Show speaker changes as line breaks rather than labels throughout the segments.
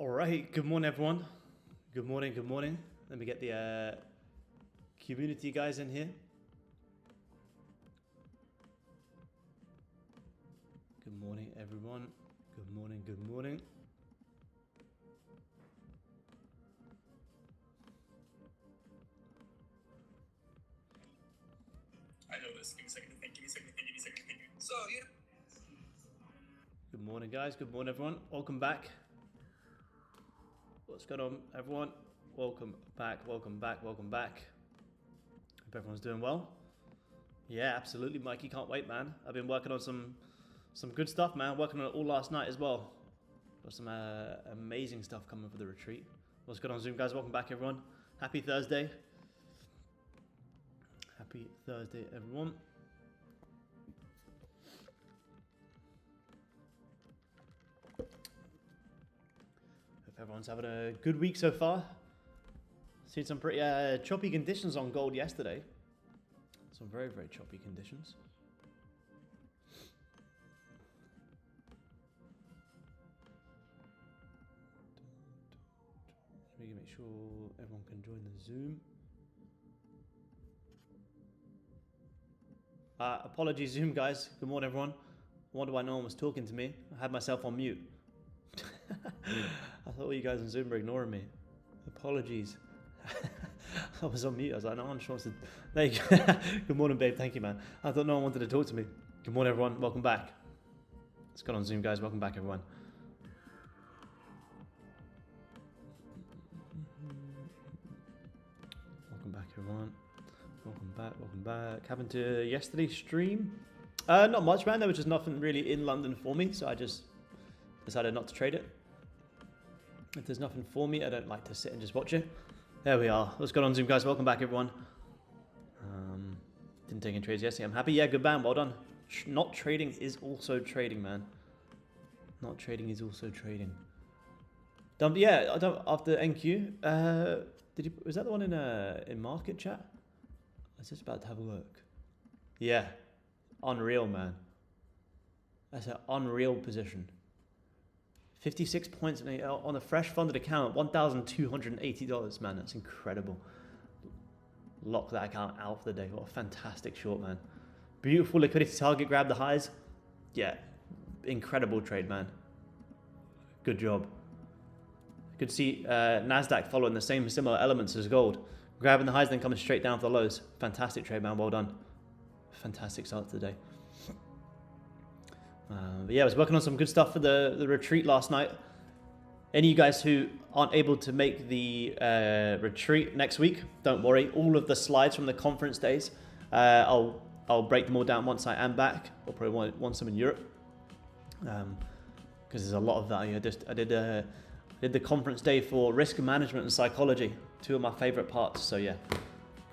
All right, good morning, everyone. Good morning, good morning. Let me get the community guys in here. Good morning, everyone. Good morning, good morning.
I know this. Give me a second to think. Give me a second to think. Give me a second to think. So, yeah.
Good morning, guys. Good morning, everyone. Welcome back. What's going on, everyone? Welcome back, welcome back, welcome back. Hope everyone's doing well. Yeah, absolutely, Mikey. Can't wait, man. I've been working on some good stuff, man. Working on it all last night as well. Got some amazing stuff coming for the retreat. What's going on, Zoom, guys? Welcome back, everyone. Happy Thursday. Happy Thursday, everyone. Hope everyone's having a good week so far. Seen some pretty choppy conditions on gold yesterday. Some very, very choppy conditions. Let me make sure everyone can join the Zoom. Apologies, Zoom guys. Good morning, everyone. I wonder why no one was talking to me. I had myself on mute. I thought you guys on Zoom were ignoring me. Apologies. I was on mute. I was like, no one wants to. There you go. Good morning, babe. Thank you, man. I thought no one wanted to talk to me. Good morning, everyone. Welcome back. Let's go on Zoom, guys. Welcome back, everyone. Welcome back, everyone. Welcome back. Welcome back. Happened to yesterday's stream? Not much, man. There was just nothing really in London for me, so I just decided not to trade it. If there's nothing for me, I don't like to sit and just watch it. There we are. What's going on, Zoom, guys? Welcome back, everyone. Didn't take any trades yesterday. I'm happy. Yeah, good man. Well done. Not trading is also trading, man. Not trading is also trading. Yeah, I don't. After NQ, was that the one in market chat? I was just about to have a look. Yeah, unreal, man. That's an unreal position. 56 points on a fresh funded account, $1,280, man. That's incredible. Lock that account out for the day. What a fantastic short, man. Beautiful liquidity target, grab the highs. Yeah, incredible trade, man. Good job. Good to see NASDAQ following the same similar elements as gold. Grabbing the highs, then coming straight down for the lows. Fantastic trade, man. Well done. Fantastic start to the day. But yeah, I was working on some good stuff for the retreat last night. Any of you guys who aren't able to make the retreat next week, don't worry. All of the slides from the conference days, I'll break them all down once I am back. I'll probably want some in Europe because there's a lot of value. I did the conference day for risk management and psychology, two of my favorite parts. So yeah,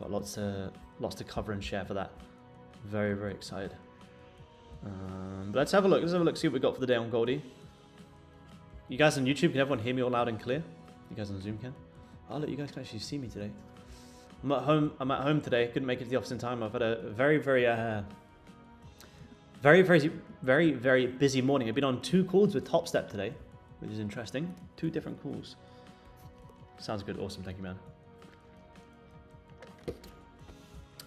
got lots to cover and share for that. Very, very excited. But let's have a look. See what we got for the day on Goldie. You guys on YouTube, can everyone hear me all loud and clear? You guys on Zoom can? Oh look, you guys can actually see me today. I'm at home today. Couldn't make it to the office in time. I've had a very busy morning. I've been on 2 calls with Top Step today, which is interesting. 2 different calls. Sounds good. Awesome. Thank you, man.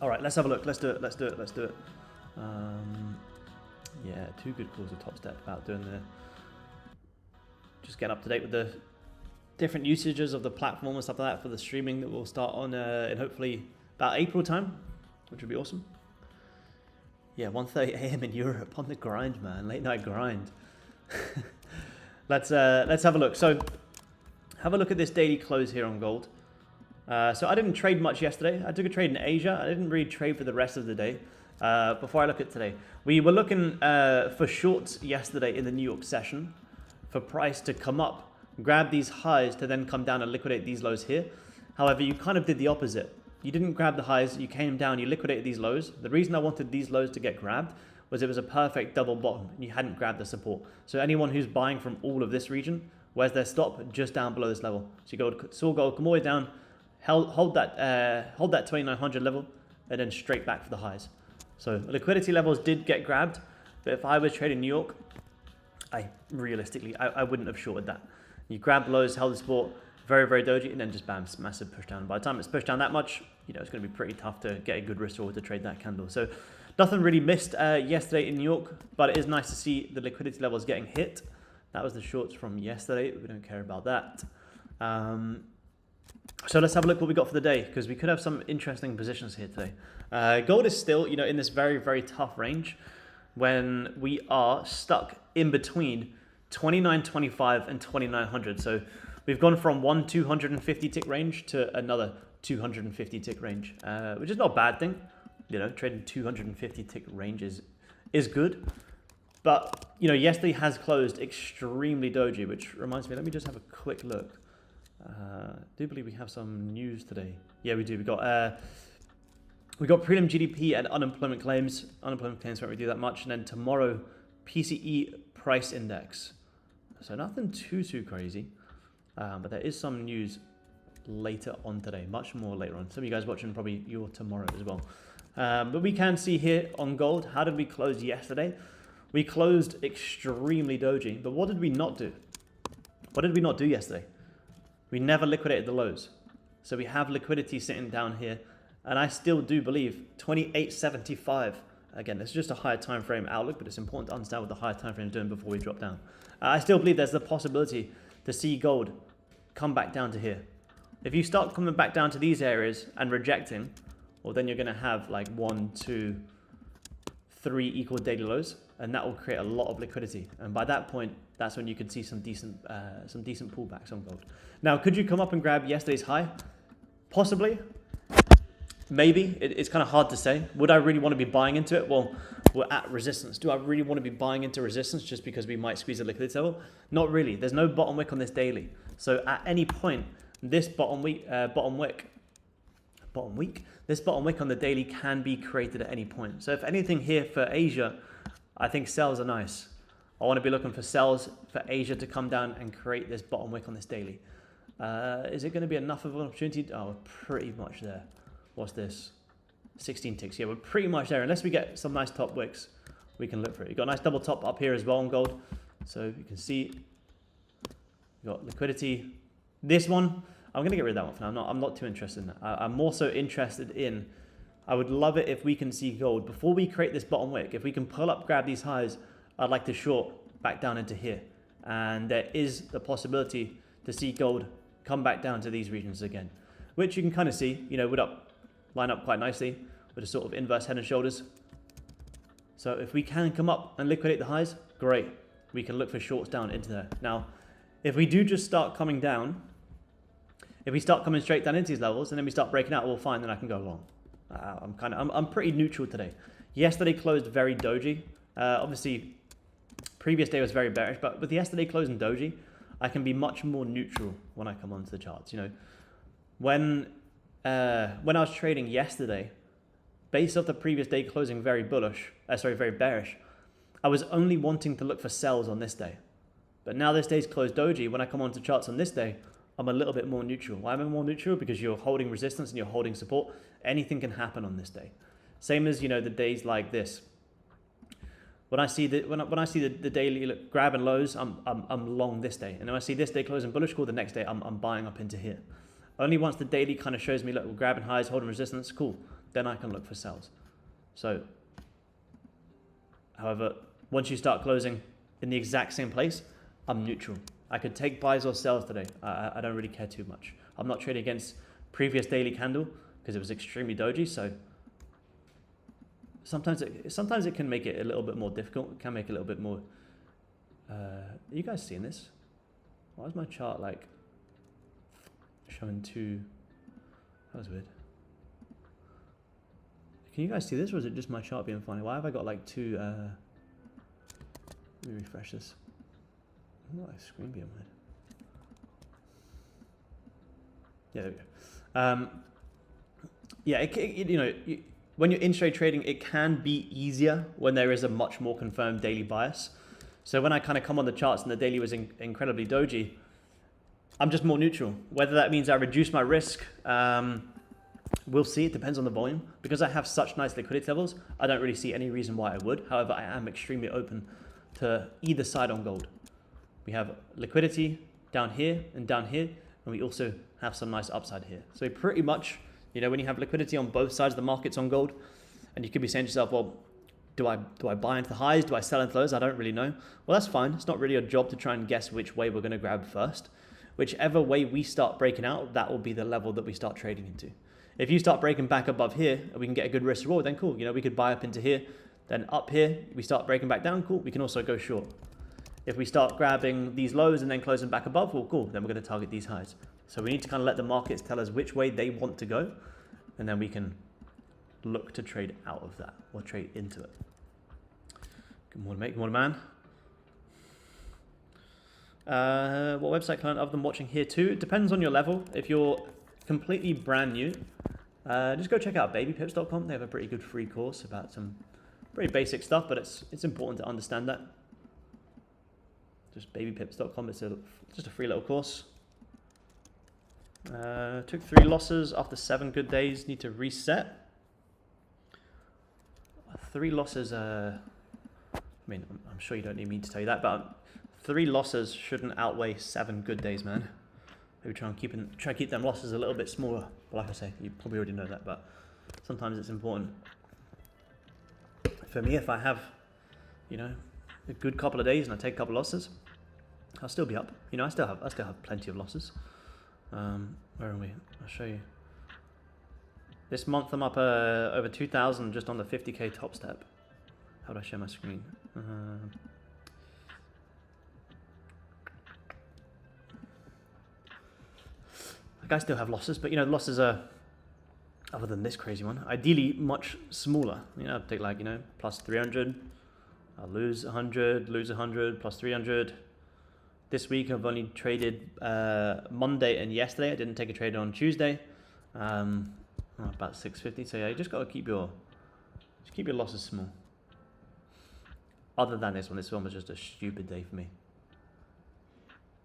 All right, let's have a look. Let's do it. Yeah, 2 good calls with Top Step about doing just getting up to date with the different usages of the platform and stuff like that for the streaming that will start on in hopefully about April time, which would be awesome. Yeah, 1:30 a.m. in Europe on the grind, man. Late night grind. Let's have a look. So have a look at this daily close here on gold. So I didn't trade much yesterday. I took a trade in Asia. I didn't really trade for the rest of the day. Before I look at today, we were looking for shorts yesterday in the New York session for price to come up, grab these highs to then come down and liquidate these lows here. However, you kind of did the opposite. You didn't grab the highs, you came down, you liquidated these lows. The reason I wanted these lows to get grabbed was it was a perfect double bottom and you hadn't grabbed the support. So anyone who's buying from all of this region, where's their stop? Just down below this level. So you saw gold come all the way down, hold that 2900 level, and then straight back for the highs. So liquidity levels did get grabbed, but if I was trading New York, realistically, I wouldn't have shorted that. You grab lows, held the support, very, very doji, and then just bam, massive push down. By the time it's pushed down that much, it's going to be pretty tough to get a good risk reward to trade that candle. So nothing really missed yesterday in New York, but it is nice to see the liquidity levels getting hit. That was the shorts from yesterday. We don't care about that. So let's have a look what we got for the day, because we could have some interesting positions here today. Gold is still, in this very, very tough range when we are stuck in between 29.25 and 2900. So we've gone from one 250 tick range to another 250 tick range, which is not a bad thing. Trading 250 tick range is good. But, yesterday has closed extremely doji, which reminds me, let me just have a quick look. I do believe we have some news today. Yeah, we do. We got prelim GDP and unemployment claims. Unemployment claims won't really do that much. And then tomorrow, PCE price index. So nothing too crazy. But there is some news later on today, much more later on. Some of you guys watching probably your tomorrow as well. But we can see here on gold, how did we close yesterday? We closed extremely doji, but what did we not do? What did we not do yesterday? We never liquidated the lows. So we have liquidity sitting down here, and I still do believe 28.75. Again, this is just a higher time frame outlook, but it's important to understand what the higher time frame is doing before we drop down. I still believe there's the possibility to see gold come back down to here. If you start coming back down to these areas and rejecting, well, then you're going to have like 1, 2, 3 equal daily lows, and that will create a lot of liquidity. And by that point, that's when you can see some decent pullbacks on gold. Now, could you come up and grab yesterday's high? Possibly. Maybe. It's kind of hard to say. Would I really want to be buying into it? Well, we're at resistance. Do I really want to be buying into resistance just because we might squeeze a liquidity level? Not really. There's no bottom wick on this daily. So at any point, this bottom wick on the daily can be created at any point. So if anything here for Asia, I think sells are nice. I want to be looking for sells for Asia to come down and create this bottom wick on this daily. Is it going to be enough of an opportunity? Oh, we're pretty much there. What's this? 16 ticks. Yeah, we're pretty much there. Unless we get some nice top wicks, we can look for it. You've got a nice double top up here as well on gold. So you can see you've got liquidity. This one, I'm going to get rid of that one for now. I'm not too interested in that. I'm more so interested in, I would love it if we can see gold before we create this bottom wick. If we can pull up, grab these highs, I'd like to short back down into here. And there is the possibility to see gold come back down to these regions again, which you can kind of see, would line up quite nicely with a sort of inverse head and shoulders. So if we can come up and liquidate the highs, great. We can look for shorts down into there. Now, if we do just start coming down, if we start coming straight down into these levels and then we start breaking out, well, fine, then I can go long. I'm pretty neutral today. Yesterday closed very doji. Obviously, previous day was very bearish, but with yesterday closing doji, I can be much more neutral when I come onto the charts. When I was trading yesterday, based off the previous day closing very very bearish, I was only wanting to look for sells on this day. But now this day's closed doji, when I come onto charts on this day, I'm a little bit more neutral. Why am I more neutral? Because you're holding resistance and you're holding support. Anything can happen on this day. Same as, the days like this. When I see the daily grab and lows, I'm long this day. And when I see this day closing bullish call, the next day I'm buying up into here. Only once the daily kind of shows me, look, we're grabbing highs, holding resistance, cool. Then I can look for sells. So, however, once you start closing in the exact same place, I'm neutral. I could take buys or sells today. I don't really care too much. I'm not trading against previous daily candle because it was extremely doji. So sometimes it can make it a little bit more difficult. It can make it a little bit more. Are you guys seeing this? Why is my chart like showing two? That was weird. Can you guys see this, or is it just my chart being funny? Why have I got like two? Let me refresh this. Not a screen being weird. Yeah, there we go. Yeah, when you're intraday trading, it can be easier when there is a much more confirmed daily bias. So when I kind of come on the charts and the daily was incredibly doji, I'm just more neutral. Whether that means I reduce my risk, we'll see. It depends on the volume. Because I have such nice liquidity levels, I don't really see any reason why I would. However, I am extremely open to either side on gold. We have liquidity, down here, and down here, and we also have some nice upside here. So pretty much, you know, when you have liquidity on both sides of the markets on gold, and you could be saying to yourself, well, do I buy into the highs? Do I sell into lows? I don't really know. Well, that's fine. It's not really a job to try and guess which way we're going to grab first. Whichever way we start breaking out, that will be the level that we start trading into. If you start breaking back above here, and we can get a good risk reward, then cool. You know, we could buy up into here, then up here, we start breaking back down, cool. We can also go short. If we start grabbing these lows and then closing back above, well, cool. Then we're going to target these highs. So we need to kind of let the markets tell us which way they want to go, and then we can look to trade out of that or trade into it. Good morning, mate. Good morning, man. What website client other than watching here too? It depends on your level. If you're completely brand new, just go check out babypips.com. They have a pretty good free course about some pretty basic stuff, but it's important to understand that. Just babypips.com. It's just a free little course. Took 3 losses after 7 good days. Need to reset. 3 losses. I mean, I'm sure you don't need me to tell you that, but 3 losses shouldn't outweigh 7 good days, man. Maybe try and keep them losses a little bit smaller. But like I say, you probably already know that, but sometimes it's important. For me, if I have, you know, a good couple of days and I take a couple of losses, I'll still be up. You know, I still have plenty of losses. Where are we? I'll show you. This month I'm up over 2,000 just on the 50k top step. How do I share my screen? I still have losses, but you know, the losses are, other than this crazy one, ideally much smaller. You know, I'll take like, you know, plus 300, I'll lose 100, lose 100, plus 300. This week I've only traded Monday and yesterday. I didn't take a trade on Tuesday. About 650. So yeah, you just got to keep your losses small. Other than this one was just a stupid day for me.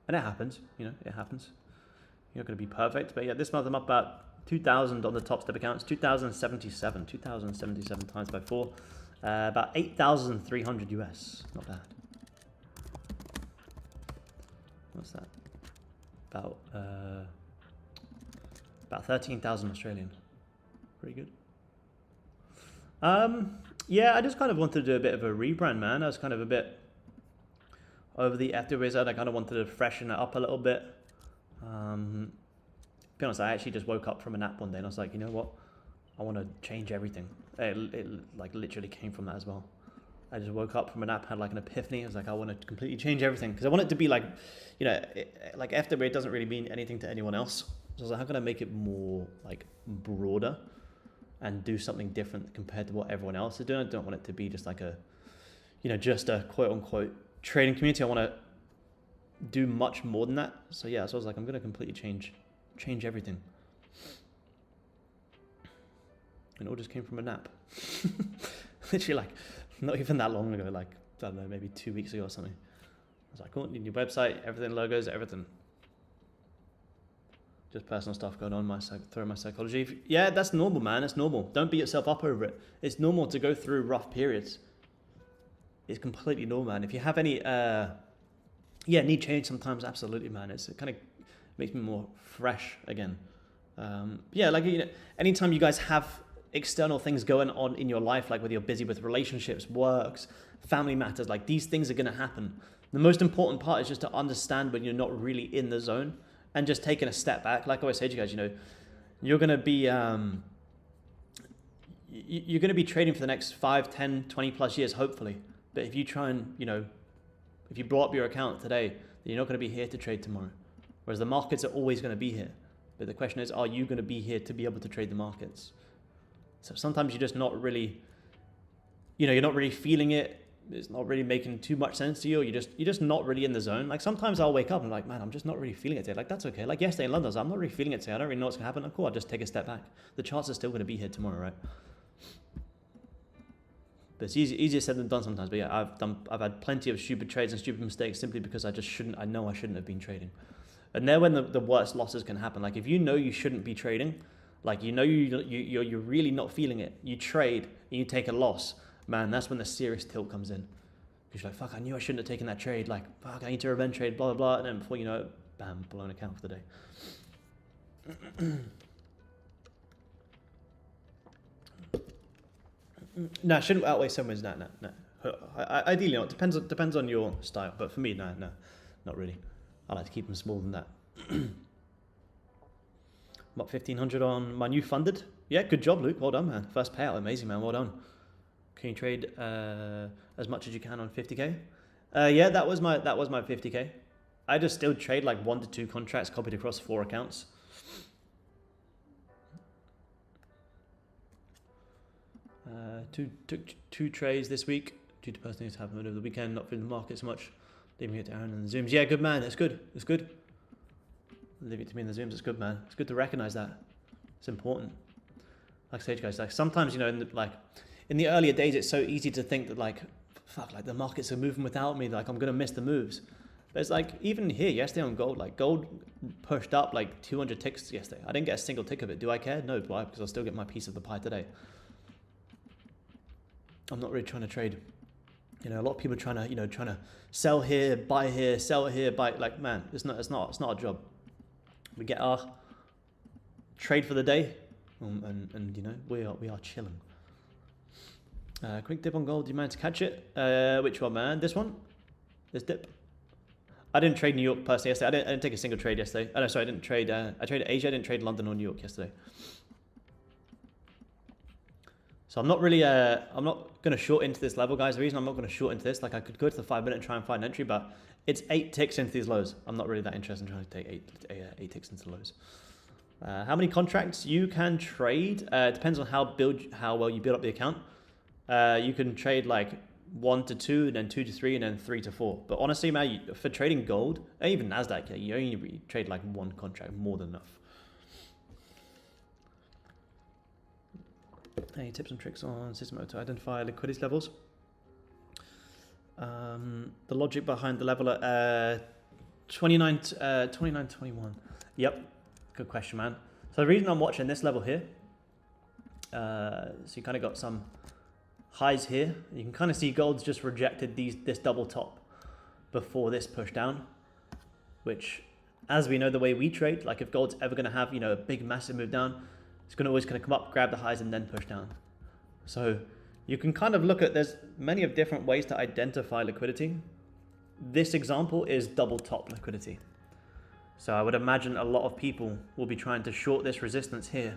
And it happens, you know, it happens. You're not going to be perfect, but yeah, this month I'm up about 2,000 on the top step accounts, 2,077 times by 4, about 8,300 US, not bad. What's that? About 13,000 Australian. Pretty good. Yeah, I just kind of wanted to do a bit of a rebrand, man. I was kind of a bit over the after result. I kind of wanted to freshen it up a little bit. To be honest, I actually just woke up from a nap one day and I was like, you know what? I want to change everything. It like literally came from that as well. I just woke up from a nap, had like an epiphany. I was like, I want to completely change everything because I want it to be like, you know, like after it doesn't really mean anything to anyone else. So I was like, how can I make it more like broader and do something different compared to what everyone else is doing? I don't want it to be just like a, you know, just a quote unquote trading community. I want to do much more than that. So yeah, so I was like, I'm going to completely change everything. And it all just came from a nap. Literally like, not even that long ago, like, I don't know, maybe 2 weeks ago or something. I was like, cool, need your website, everything, logos, everything. Just personal stuff going on, through my psychology. Yeah, that's normal, man, it's normal. Don't beat yourself up over it. It's normal to go through rough periods. It's completely normal, man. If you have any, need change sometimes, absolutely, man. It kind of makes me more fresh again. Yeah, like, you know, anytime you guys have external things going on in your life, like whether you're busy with relationships, works, family matters, like these things are going to happen. The most important part is just to understand when you're not really in the zone and just taking a step back. Like I always say to you guys, you know, you're going to be you're going to be trading for the next 5, 10, 20 plus years, hopefully. But if you try and, you know, if you blow up your account today, then you're not going to be here to trade tomorrow. Whereas the markets are always going to be here. But the question is, are you going to be here to be able to trade the markets? So sometimes you're just not really, you know, you're not really feeling it. It's not really making too much sense to you. Or you're just not really in the zone. Like sometimes I'll wake up and I'm like, man, I'm just not really feeling it today. Like that's okay. Like yesterday in London, I was like, I'm not really feeling it today. I don't really know what's gonna happen. Like, cool, I'll just take a step back. The charts are still gonna be here tomorrow, right? But it's easier said than done sometimes. But yeah, I've had plenty of stupid trades and stupid mistakes simply because I know I shouldn't have been trading. And there when the worst losses can happen. Like if you know you shouldn't be trading, like you know you're really not feeling it, you trade and you take a loss, man, that's when the serious tilt comes in. Because you're like, fuck, I knew I shouldn't have taken that trade. Like, fuck, I need to revenge trade, blah, blah, blah. And then before you know it, bam, blown account for the day. No, shouldn't outweigh someone's. No. Ideally not. Depends on your style. But for me, no, not really. I like to keep them smaller than that. What, 1,500 on my new funded? Yeah, good job, Luke. Well done, man. First payout, amazing, man. Well done. Can you trade as much as you can on 50k? Yeah, that was my 50k. I just still trade like 1 to 2 contracts copied across 4 accounts. Two trades this week due to personal needs happened over the weekend. Not feeling the market so much. Leaving it to Aaron and the Zooms. Yeah, good man. That's good. It's good. Leave it to me in the Zooms. It's good, man. It's good to recognize that. It's important. Like I say, guys, like sometimes, you know, in the earlier days, it's so easy to think that like, fuck, like the markets are moving without me. Like I'm gonna miss the moves. But it's like even here yesterday on gold, like gold pushed up like 200 ticks yesterday. I didn't get a single tick of it. Do I care? No. Why? Because I'll still get my piece of the pie today. I'm not really trying to trade. You know, a lot of people trying to sell here, buy here, sell here, buy. Like, man, it's not a job. We get our trade for the day, and you know, we are chilling. Quick dip on gold. Do you manage to catch it? Which one, man? This one? This dip? I didn't trade New York personally yesterday. I didn't take a single trade yesterday. Oh, no, sorry, I didn't trade. I traded Asia. I didn't trade London or New York yesterday. So I'm not really, I'm not going to short into this level, guys. The reason I'm not going to short into this, like I could go to the 5 minute and try and find an entry, but it's 8 ticks into these lows. I'm not really that interested in trying to take eight ticks into the lows. How many contracts you can trade? It depends on how well you build up the account. You can trade like 1 to 2, and then 2 to 3, and then 3 to 4. But honestly, man, for trading gold, even NASDAQ, you only really trade like 1 contract, more than enough. Any tips and tricks on system to identify liquidity levels? The logic behind the level at 29.21. Yep, good question, man. So the reason I'm watching this level here, so you kind of got some highs here. You can kind of see gold's just rejected this double top before this push down, which, as we know the way we trade, like if gold's ever going to have, you know, a big massive move down, it's always going to come up, grab the highs, and then push down. So you can kind of look at, there's many of different ways to identify liquidity. This example is double top liquidity. So I would imagine a lot of people will be trying to short this resistance here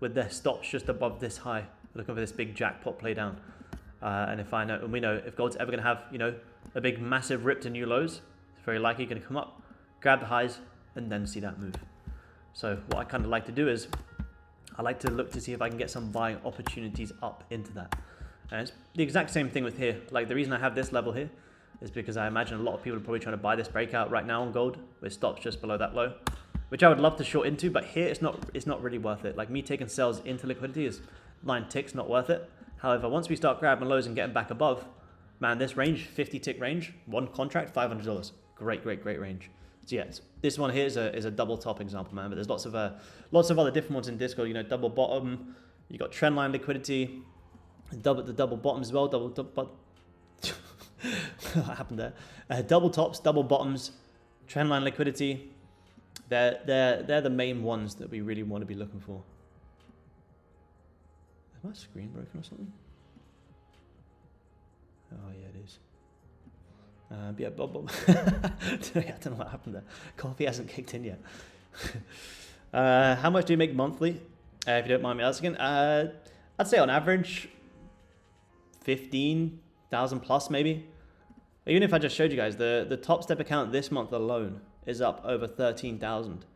with their stops just above this high, looking for this big jackpot play down. And we know if gold's ever going to have, you know, a big massive rip to new lows, it's very likely going to come up, grab the highs, and then see that move. So what I kind of like to do is I like to look to see if I can get some buying opportunities up into that. And it's the exact same thing with here. Like the reason I have this level here is because I imagine a lot of people are probably trying to buy this breakout right now on gold with stops just below that low, which I would love to short into, but here it's not really worth it. Like me taking sells into liquidity is 9 ticks, not worth it. However, once we start grabbing lows and getting back above, man, this range, 50 tick range, 1 contract, $500. Great range. So yeah, this one here is a double top example, man. But there's lots of other different ones in Discord. You know, double bottom. You got trendline liquidity, the double bottoms as well. What happened there? Double tops, double bottoms, trendline liquidity. They're the main ones that we really want to be looking for. Is my screen broken or something? Oh yeah, it is. Yeah, Bob. I don't know what happened there. Coffee hasn't kicked in yet. How much do you make monthly? If you don't mind me asking, I'd say on average 15,000 plus maybe. Even if I just showed you guys the Top Step account this month alone is up over 13,000.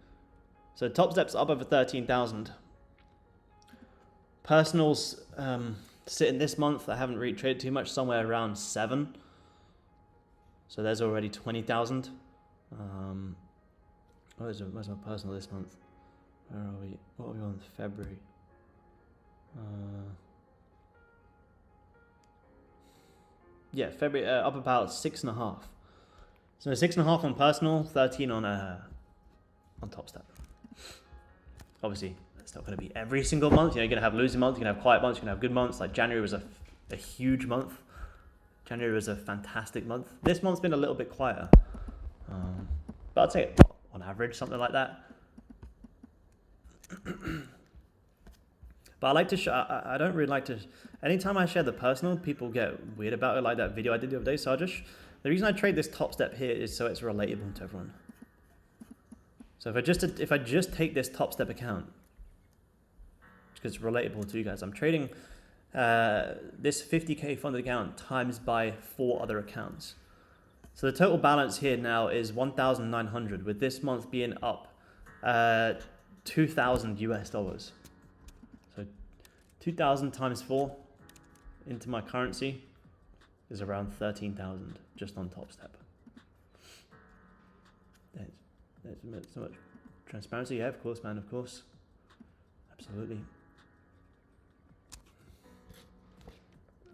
So Top Step's up over 13,000. Personals sitting this month, I haven't really traded too much, somewhere around 7. So there's already 20,000. Where's my personal this month? Where are we? What are we on? February. Yeah, February up about 6.5. So 6.5 on personal, 13 on Top Step. Obviously, it's not going to be every single month. You know, you're going to have losing months, you're going to have quiet months, you're going to have good months. Like January was a huge month. January was a fantastic month. This month's been a little bit quieter. But I'd say on average, something like that. But I like to I don't really like to, anytime I share the personal, people get weird about it, like that video I did the other day. So the reason I trade this top step here is so it's relatable to everyone. So if I just take this top step account, because it's relatable to you guys, I'm trading this 50k funded account times by 4 other accounts. So the total balance here now is 1,900, with this month being up 2,000 US dollars. So 2,000 times 4 into my currency is around 13,000 just on top step. There's so much transparency. Yeah, of course, man, of course. Absolutely.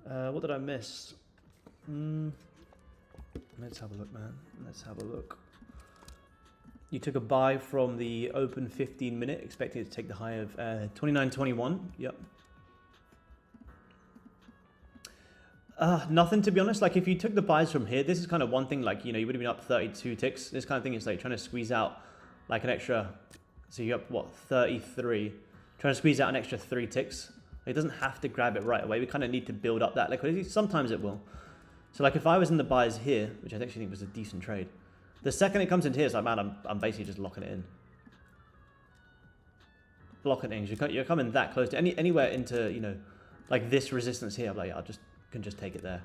What did I miss? Let's have a look, man. Let's have a look. You took a buy from the open 15 minute, expecting it to take the high of 29.21. Yep. Nothing, to be honest. Like, if you took the buys from here, this is kind of one thing, like, you know, you would have been up 32 ticks. This kind of thing is like trying to squeeze out like an extra, so you're up, what, 33. Trying to squeeze out an extra 3 ticks. It doesn't have to grab it right away. We kind of need to build up that liquidity. Sometimes it will. So like if I was in the buys here, which I actually think was a decent trade, the second it comes into here, it's like, man, I'm basically just locking it in. Locking it in. You're coming that close to anywhere into, you know, like this resistance here. I'm like, I can just take it there.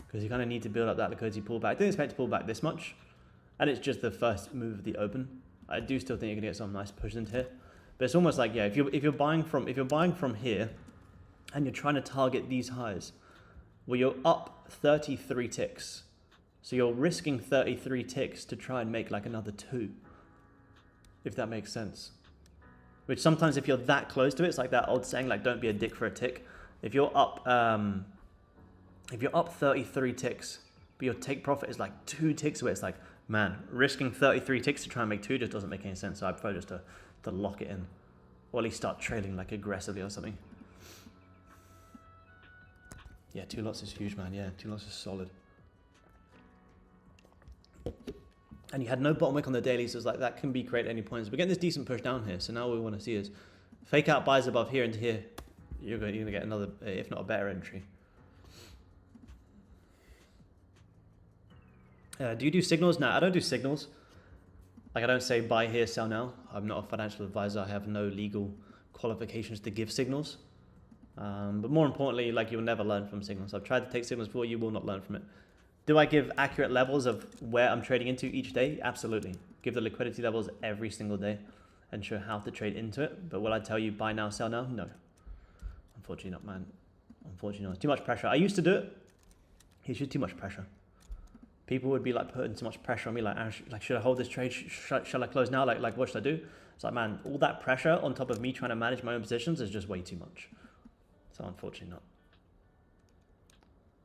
Because you kind of need to build up that liquidity pullback. I didn't expect to pull back this much. And it's just the first move of the open. I do still think you're gonna get some nice pushes into here. But it's almost like, yeah, if you're buying from here and you're trying to target these highs, well, you're up 33 ticks. So you're risking 33 ticks to try and make like another 2, if that makes sense. Which sometimes if you're that close to it, it's like that old saying, like, don't be a dick for a tick. If you're up 33 ticks, but your take profit is like 2 ticks away, it's like, man, risking 33 ticks to try and make 2 just doesn't make any sense. So I prefer just to lock it in, or at least start trading like aggressively or something. Yeah, 2 lots is huge, man. Yeah, 2 lots is solid. And you had no bottom wick on the daily, so it's like that can be created at any point. So we're getting this decent push down here. So now what we want to see is fake out buys above here into here. You're going to get another, if not a better entry. Do you do signals? No, I don't do signals. Like, I don't say buy here, sell now. I'm not a financial advisor. I have no legal qualifications to give signals. But more importantly, like, you'll never learn from signals. I've tried to take signals before, you will not learn from it. Do I give accurate levels of where I'm trading into each day? Absolutely. Give the liquidity levels every single day and show how to trade into it. But will I tell you buy now, sell now? No. Unfortunately not, man. Unfortunately not. It's too much pressure. I used to do it. It's just too much pressure. People would be like putting too much pressure on me, like, should I hold this trade? Shall I close now? Like, what should I do? It's like, man, all that pressure on top of me trying to manage my own positions is just way too much. So unfortunately not.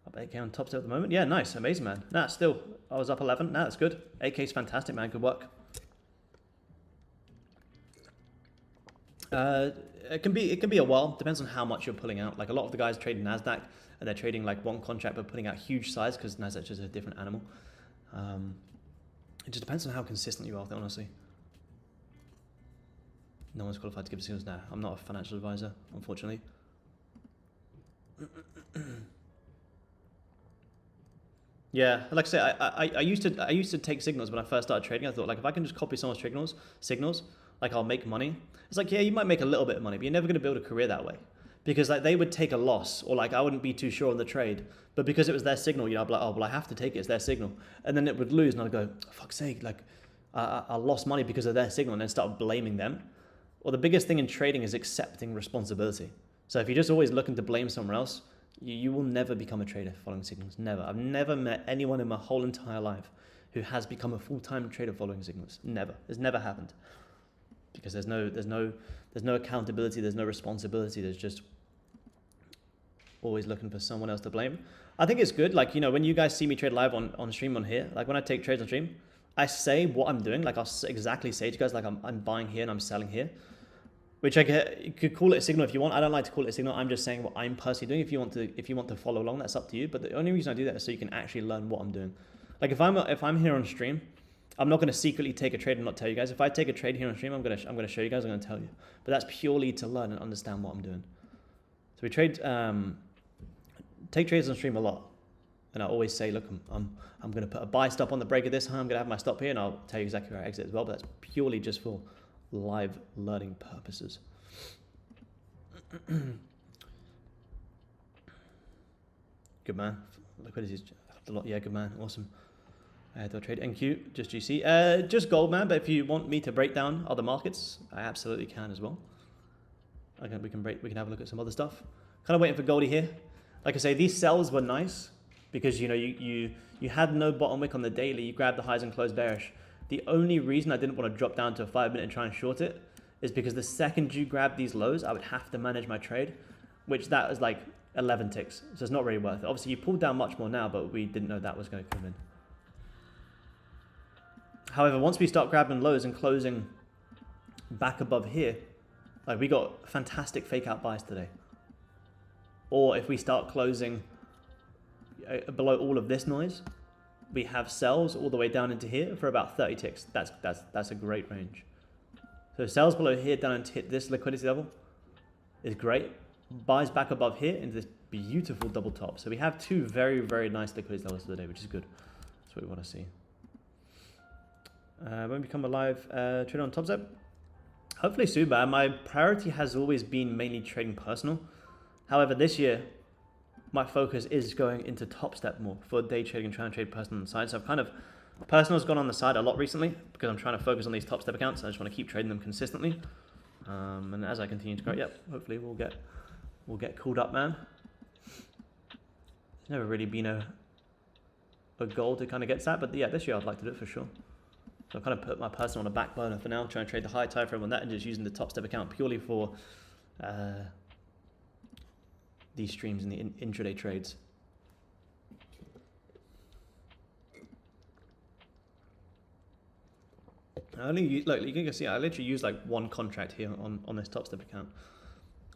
Up 8k on top step at the moment. Yeah, nice, amazing, man. Nah, still, I was up 11. Nah, that's good. 8k is fantastic, man. Good work. It can be a while. Depends on how much you're pulling out. Like, a lot of the guys trade Nasdaq, and they're trading like one contract but putting out huge size because Nasdaq's just a different animal. It just depends on how consistent you are, honestly. No one's qualified to give signals now. I'm not a financial advisor, unfortunately. Yeah, like I say, I used to take signals when I first started trading. I thought, like, if I can just copy someone's signals, like, I'll make money. It's like, yeah, you might make a little bit of money, but you're never going to build a career that way. Because, like, they would take a loss, or, like, I wouldn't be too sure on the trade, but because it was their signal, you know, I'd be like, oh, well, I have to take it, it's their signal. And then it would lose, and I'd go, for fuck's sake, like, I lost money because of their signal, and then start blaming them. Well, the biggest thing in trading is accepting responsibility. So if you're just always looking to blame someone else, you will never become a trader following signals. Never. I've never met anyone in my whole entire life who has become a full-time trader following signals. Never. It's never happened. Because there's no accountability, there's no responsibility, there's just always looking for someone else to blame. I think it's good, like, you know, when you guys see me trade live on stream on here, like when I take trades on stream, I say what I'm doing, like I'll exactly say to you guys, like I'm buying here and I'm selling here, which you could call it a signal if you want. I don't like to call it a signal. I'm just saying what I'm personally doing. If you want to follow along, that's up to you. But the only reason I do that is so you can actually learn what I'm doing. Like if I'm here on stream I'm not going to secretly take a trade and not tell you guys. If I take a trade here on stream, I'm going to show you guys. I'm going to tell you. But that's purely to learn and understand what I'm doing. So we trade, take trades on stream a lot, and I always say, look, I'm going to put a buy stop on the break of this high. I'm going to have my stop here, and I'll tell you exactly where I exit as well. But that's purely just for live learning purposes. Good man. Liquidity's a lot. Yeah, good man. Awesome. Do I trade NQ? Just GC? Just gold, man. But if you want me to break down other markets, I absolutely can as well. Okay, we can have a look at some other stuff. Kind of waiting for Goldie here. Like I say, these sells were nice because you had no bottom wick on the daily. You grabbed the highs and closed bearish. The only reason I didn't want to drop down to a 5-minute and try and short it is because the second you grab these lows, I would have to manage my trade, which that is like 11 ticks. So it's not really worth it. Obviously, you pulled down much more now, but we didn't know that was going to come in. However, once we start grabbing lows and closing back above here, like we got fantastic fake out buys today. Or if we start closing below all of this noise, we have sells all the way down into here for about 30 ticks. That's a great range. So sells below here down into hit this liquidity level is great. Buys back above here into this beautiful double top. So we have two very, very nice liquidity levels for the day, which is good. That's what we want to see. When we become a live trader on Top Step, hopefully soon, man. My priority has always been mainly trading personal. However, this year, my focus is going into Top Step more for day trading and trying to trade personal on the side. So I've kind of, personal's gone on the side a lot recently because I'm trying to focus on these Top Step accounts. I just want to keep trading them consistently. And as I continue to grow, yep, hopefully we'll get called up, man. It's never really been a goal to kind of get that, but yeah, this year I'd like to do it for sure. So I've kind of put my personal on a back burner for now, trying to trade the high time frame on that and just using the Top Step account purely for these streams and the intraday trades. I only use, look, you can see I literally use like one contract here on this Top Step account.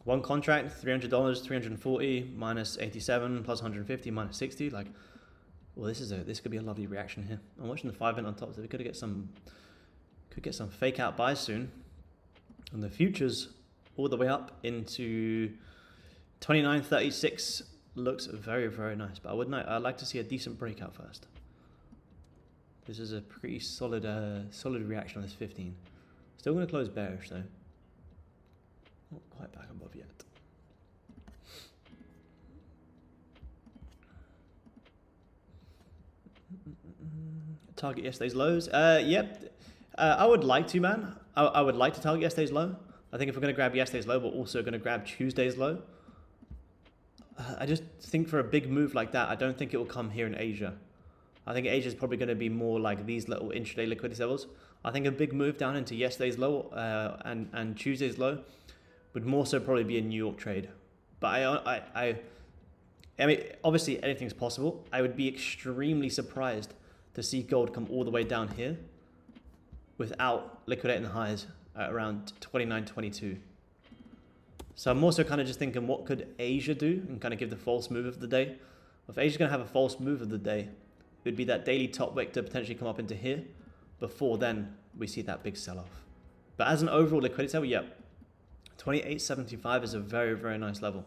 One contract, $300, 340 minus 87 plus 150 minus 60. Like, well, this could be a lovely reaction here. I'm watching the 5-minute on Top Step. We could get some fake out buys soon, and the futures all the way up into 29.36 looks very, very nice. But I'd like to see a decent breakout first. This is a pretty solid reaction on this 15. Still going to close bearish though. Not quite back above yet. Target yesterday's lows. Yep. I would like to, man. I would like to target yesterday's low. I think if we're going to grab yesterday's low, we're also going to grab Tuesday's low. I just think for a big move like that, I don't think it will come here in Asia. I think Asia is probably going to be more like these little intraday liquidity levels. I think a big move down into yesterday's low and Tuesday's low would more so probably be a New York trade. But I mean, obviously anything's possible. I would be extremely surprised to see gold come all the way down here without liquidating the highs at around 29.22. So I'm also kind of just thinking, what could Asia do and kind of give the false move of the day? If Asia's going to have a false move of the day, it would be that daily top wick to potentially come up into here. Before then, we see that big sell-off. But as an overall liquidity level, yeah, 28.75 is a very, very nice level.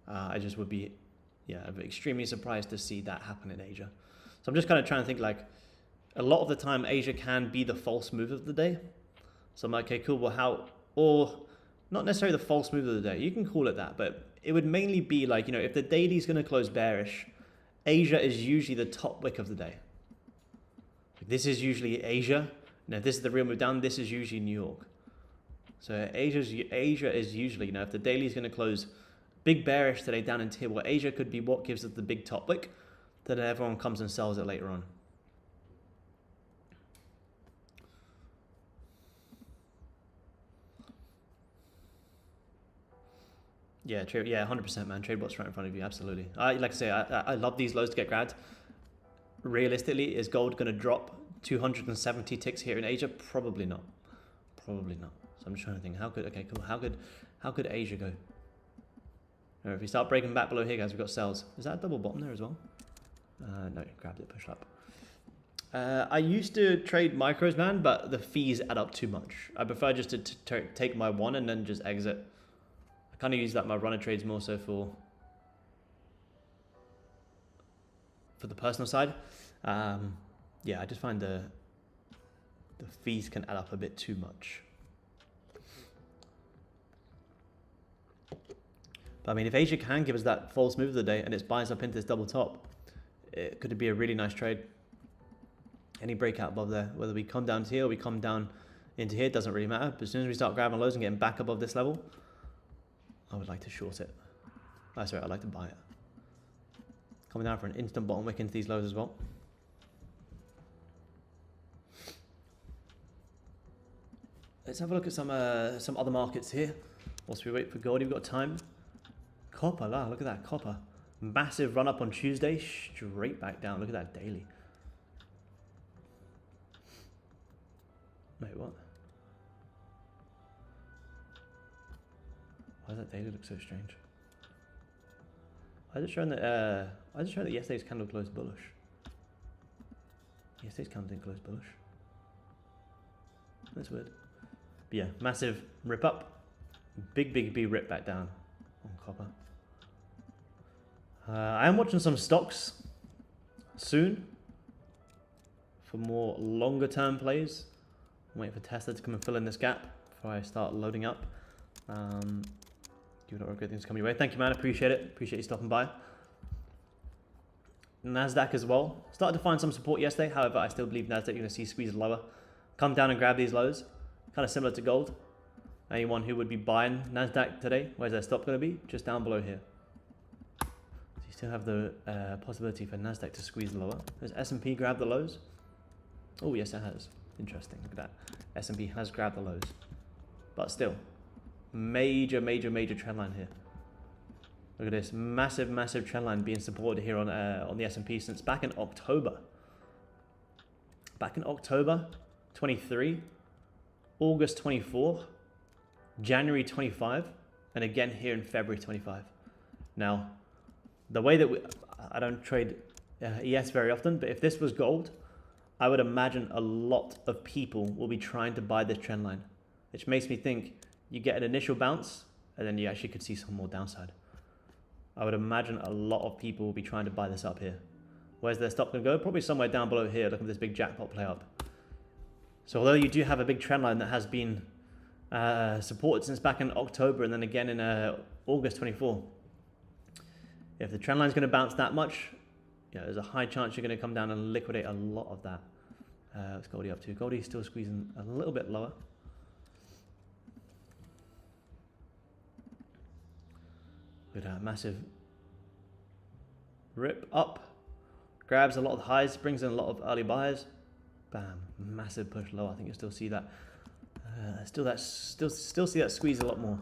I just would be, yeah, extremely surprised to see that happen in Asia. So I'm just kind of trying to think, like, a lot of the time Asia can be the false move of the day. So I'm like, okay, cool, well or not necessarily the false move of the day, you can call it that, but it would mainly be like, you know, if the daily's going to close bearish, Asia is usually the top wick of the day. This is usually Asia. Now, if this is the real move down, this is usually New York. So Asia is usually, you know, if the daily is going to close big bearish today down into here, well, Asia could be what gives it the big top wick, then everyone comes and sells it later on. Yeah, trade, yeah, 100%, man. Trade bot's right in front of you, absolutely. Like I say, I love these lows to get grabbed. Realistically, is gold going to drop 270 ticks here in Asia? Probably not. Probably not. So I'm just trying to think, how good? Okay, cool. How could Asia go? If we start breaking back below here, guys, we've got sells. Is that a double bottom there as well? No, grabbed it, pushed up. I used to trade micros, man, but the fees add up too much. I prefer just to take my one and then just exit. I kind of use that my runner trades more so for the personal side. Yeah, I just find the fees can add up a bit too much. But I mean, if Asia can give us that false move of the day and it's buying us up into this double top, it could be a really nice trade. Any breakout above there, whether we come down to here or we come down into here, doesn't really matter. But as soon as we start grabbing lows and getting back above this level, I would like to short it. Oh, sorry, I'd like to buy it. Coming down for an instant bottom wick into these lows as well. Let's have a look at some other markets here. Whilst we wait for gold, we've got time. Copper, look at that, copper. Massive run up on Tuesday, straight back down. Look at that daily. Wait, what? Why does that daily look so strange? I was just showing that yesterday's candle closed bullish. Yesterday's candle didn't close bullish. That's weird. But yeah, massive rip up. Big B rip back down on copper. I am watching some stocks soon for more longer term plays. I'm waiting for Tesla to come and fill in this gap before I start loading up. Give it all good things coming your way. Thank you, man. Appreciate it. Appreciate you stopping by. Nasdaq as well. Started to find some support yesterday. However, I still believe Nasdaq you're going to see squeeze lower. Come down and grab these lows. Kind of similar to gold. Anyone who would be buying Nasdaq today, where's their stop going to be? Just down below here. So you still have the possibility for Nasdaq to squeeze lower. Does S&P grab the lows? Oh, yes, it has. Interesting. Look at that. S&P has grabbed the lows. But still, major trend line here. Look at this. Massive trend line being supported here on the S&P since back in October. Back in October 23, August 24, January 25, and again here in February 25. Now, the way that I don't trade ES very often, but if this was gold, I would imagine a lot of people will be trying to buy this trend line, which makes me think you get an initial bounce and then you actually could see some more downside. I would imagine a lot of people will be trying to buy this up here. Where's their stop going to go? Probably somewhere down below here. Look at this big jackpot play up. So although you do have a big trend line that has been supported since back in October and then again in August 24, if the trend line is going to bounce that much, there's a high chance you're going to come down and liquidate a lot of that. What's Goldie up to? Goldie's still squeezing a little bit lower. Look at that massive rip up. Grabs a lot of highs, brings in a lot of early buyers. Bam, massive push low. I think you'll still see that. Still see that squeeze a lot more.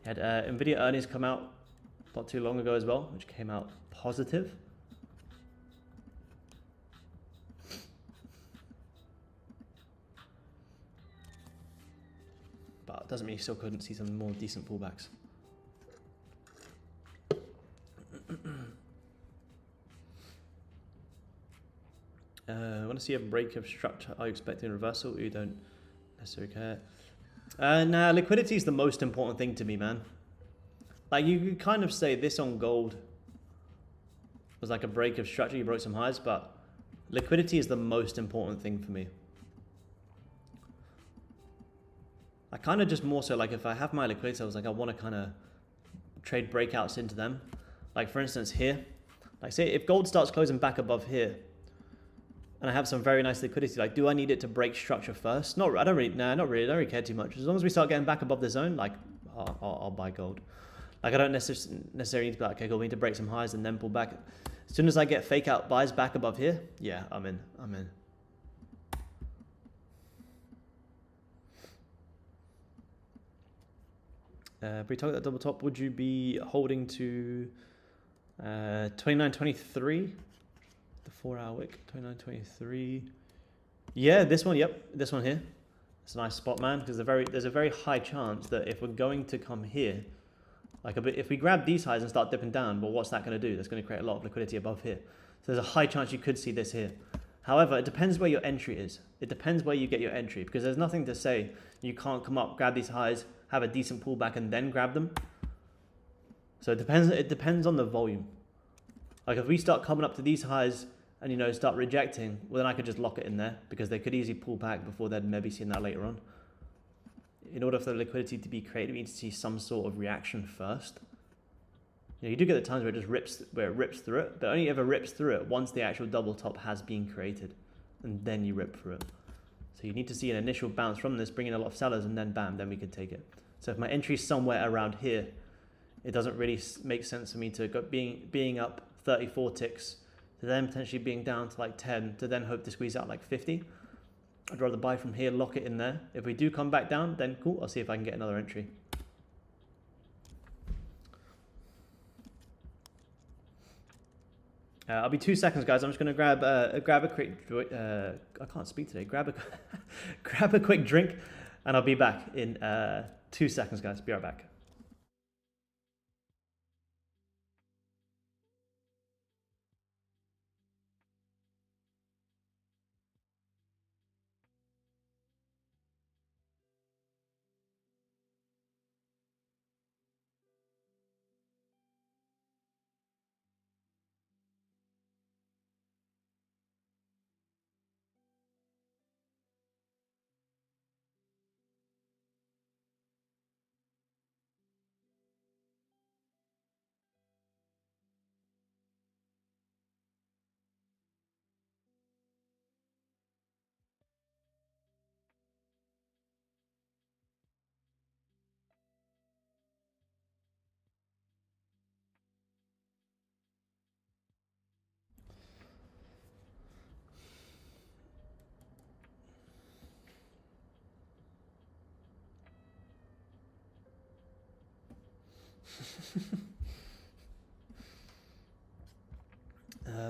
You had Nvidia earnings come out not too long ago as well, which came out positive. But it doesn't mean you still couldn't see some more decent pullbacks. I want to see a break of structure. Are you expecting a reversal? You don't necessarily care. Nah, liquidity is the most important thing to me, man. Like, you could kind of say this on gold was like a break of structure. You broke some highs, but liquidity is the most important thing for me. I kind of just more so, like, if I have my liquidity, I was like, I want to kind of trade breakouts into them. Like, for instance, here. Like, say, if gold starts closing back above here, and I have some very nice liquidity, like, do I need it to break structure first? No, I don't really, nah, not really, I don't really care too much. As long as we start getting back above the zone, like, I'll buy gold. Like, I don't necessarily need to be like, okay, gold, we need to break some highs and then pull back. As soon as I get fake out buys back above here, yeah, I'm in. If we target that double top, would you be holding to 29.23? The 4-hour wick, 29.23. Yeah, this one, yep, this one here. It's a nice spot, man, because there's a very high chance that if we're going to come here, like if we grab these highs and start dipping down, well, what's that going to do? That's going to create a lot of liquidity above here. So there's a high chance you could see this here. However, it depends where your entry is. It depends where you get your entry, because there's nothing to say you can't come up, grab these highs, have a decent pullback, and then grab them. So it depends on the volume. Like if we start coming up to these highs and, you know, start rejecting, well, then I could just lock it in there, because they could easily pull back before they'd maybe seen that later on. In order for the liquidity to be created, we need to see some sort of reaction first. You know, you do get the times where it rips through it, but only ever rips through it once the actual double top has been created, and then you rip through it. So you need to see an initial bounce from this, bring in a lot of sellers, and then bam, then we could take it. So if my entry is somewhere around here, it doesn't really make sense for me to go being up 34 ticks, to then potentially being down to like 10, to then hope to squeeze out like 50. I'd rather buy from here, lock it in there. If we do come back down, then cool, I'll see if I can get another entry. I'll be 2 seconds, guys. I'm just going to grab a quick. I can't speak today. Grab a quick drink, and I'll be back in 2 seconds, guys. Be right back.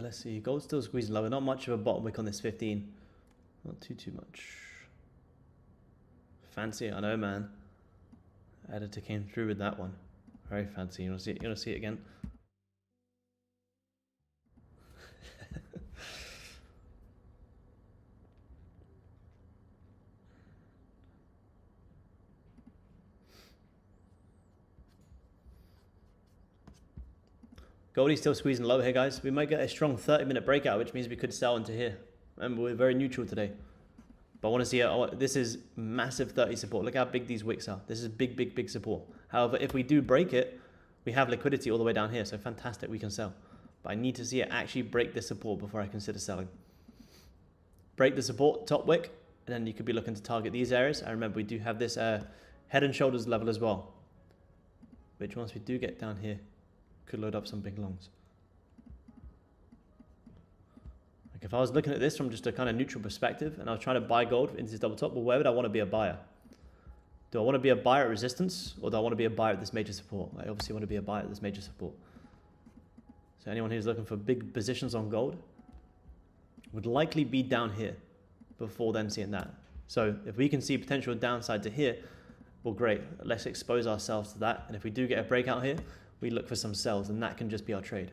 Let's see. Gold's still squeezing lower. Not much of a bottom wick on this 15. Not too much. Fancy, I know, man. Editor came through with that one. Very fancy. You want to see it? You want to see it again? Goldie's still squeezing lower here, guys. We might get a strong 30-minute breakout, which means we could sell into here. Remember, we're very neutral today. But I want to see, this is massive 30 support. Look how big these wicks are. This is big support. However, if we do break it, we have liquidity all the way down here. So fantastic, we can sell. But I need to see it actually break this support before I consider selling. Break the support, top wick, and then you could be looking to target these areas. And remember, we do have this head and shoulders level as well, which once we do get down here, could load up some big longs. Like if I was looking at this from just a kind of neutral perspective and I was trying to buy gold into this double top, well, where would I want to be a buyer? Do I want to be a buyer at resistance, or do I want to be a buyer at this major support? I obviously want to be a buyer at this major support. So anyone who's looking for big positions on gold would likely be down here before then seeing that. So if we can see potential downside to here, well, great. Let's expose ourselves to that. And if we do get a breakout here, we look for some sells, and that can just be our trade.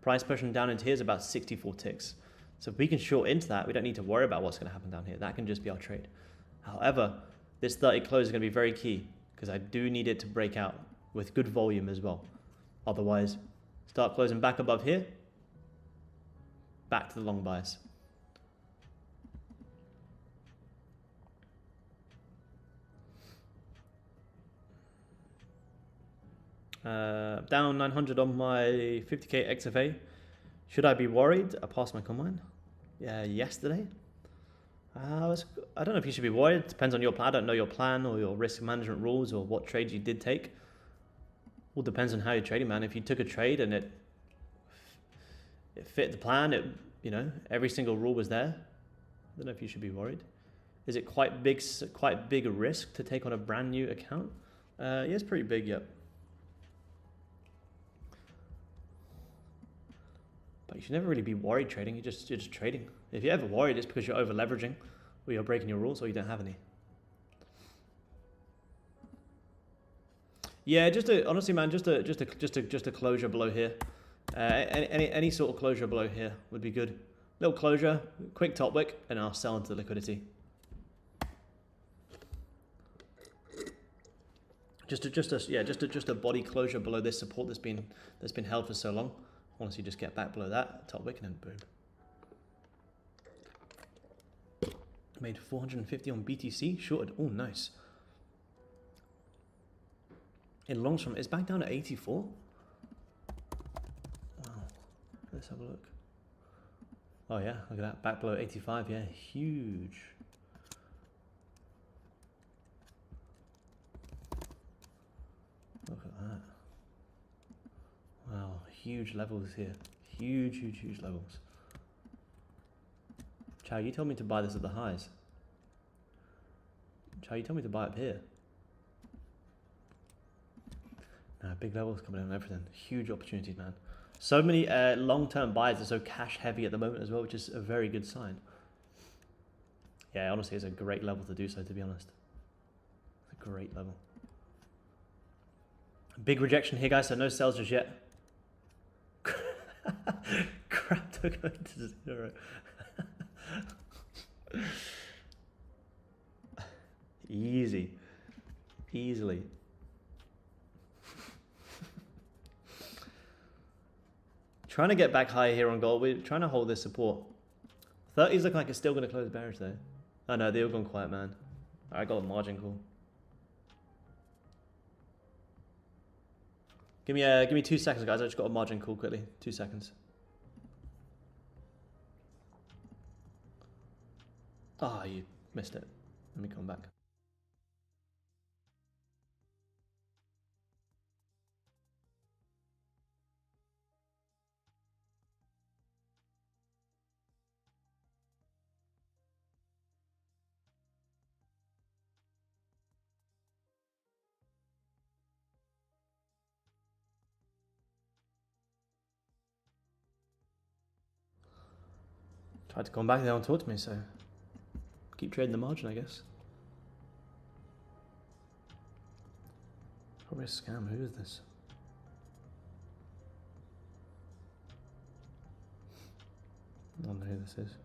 Price pushing down into here is about 64 ticks. So if we can short into that, we don't need to worry about what's going to happen down here. That can just be our trade. However, this 30 close is going to be very key, because I do need it to break out with good volume as well. Otherwise, start closing back above here, back to the long bias. Down 900 on my 50k XFA. Should I be worried? I passed my combine yesterday. I don't know if you should be worried. It depends on your plan. I don't know your plan or your risk management rules or what trades you did take. All depends on how you're trading, man. If you took a trade and it fit the plan, every single rule was there, I don't know if you should be worried. Is it quite big a risk to take on a brand new account? Yeah, it's pretty big, yep. But you should never really be worried trading. You're just trading. If you're ever worried, it's because you're over leveraging, or you're breaking your rules, or you don't have any. Yeah, honestly, man, just a closure below here. Any sort of closure below here would be good. Little closure, quick top wick, and I'll sell into the liquidity. Just a body closure below this support that's been held for so long. Once you just get back below that top wick, and then boom. Made 450 on BTC, shorted. Oh, nice. In longs from it's back down to 84. Wow. Let's have a look. Oh yeah, look at that. Back below 85, yeah, huge. Look at that. Wow, huge levels here. Huge levels. Chow, you told me to buy this at the highs. Chow, you told me to buy up here. Nah, big levels coming in and everything. Huge opportunities, man. So many long-term buyers are so cash heavy at the moment as well, which is a very good sign. Yeah, honestly, it's a great level to do so, to be honest. It's a great level. Big rejection here, guys, so no sales just yet. Crypto going to 0. Easily. Trying to get back higher here on gold. We're trying to hold this support. 30s look like it's still going to close bearish though. Oh no, they're all gone quiet, man. I got a margin call. Give me 2 seconds, guys. I just got a margin call quickly. 2 seconds. Ah, you missed it. Let me come back. Tried to come back, they don't talk to me, so keep trading the margin, I guess. Probably a scam. Who is this? I don't know who this is.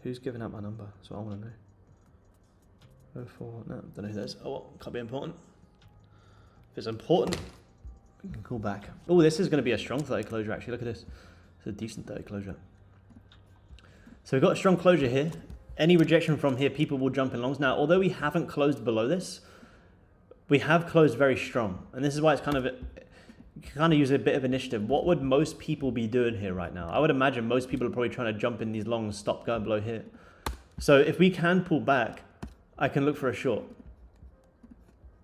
Who's giving out my number? That's what I want to know. 04, no, don't know who that is. Oh, well, can't be important. If it's important, we can call back. Oh, this is going to be a strong 30 closure, actually. Look at this. It's a decent 30 closure. So we've got a strong closure here. Any rejection from here, people will jump in longs. Now, although we haven't closed below this, we have closed very strong. And this is why it's kind of use a bit of initiative. What would most people be doing here right now? I would imagine most people are probably trying to jump in these longs, stop going below here. So if we can pull back, I can look for a short.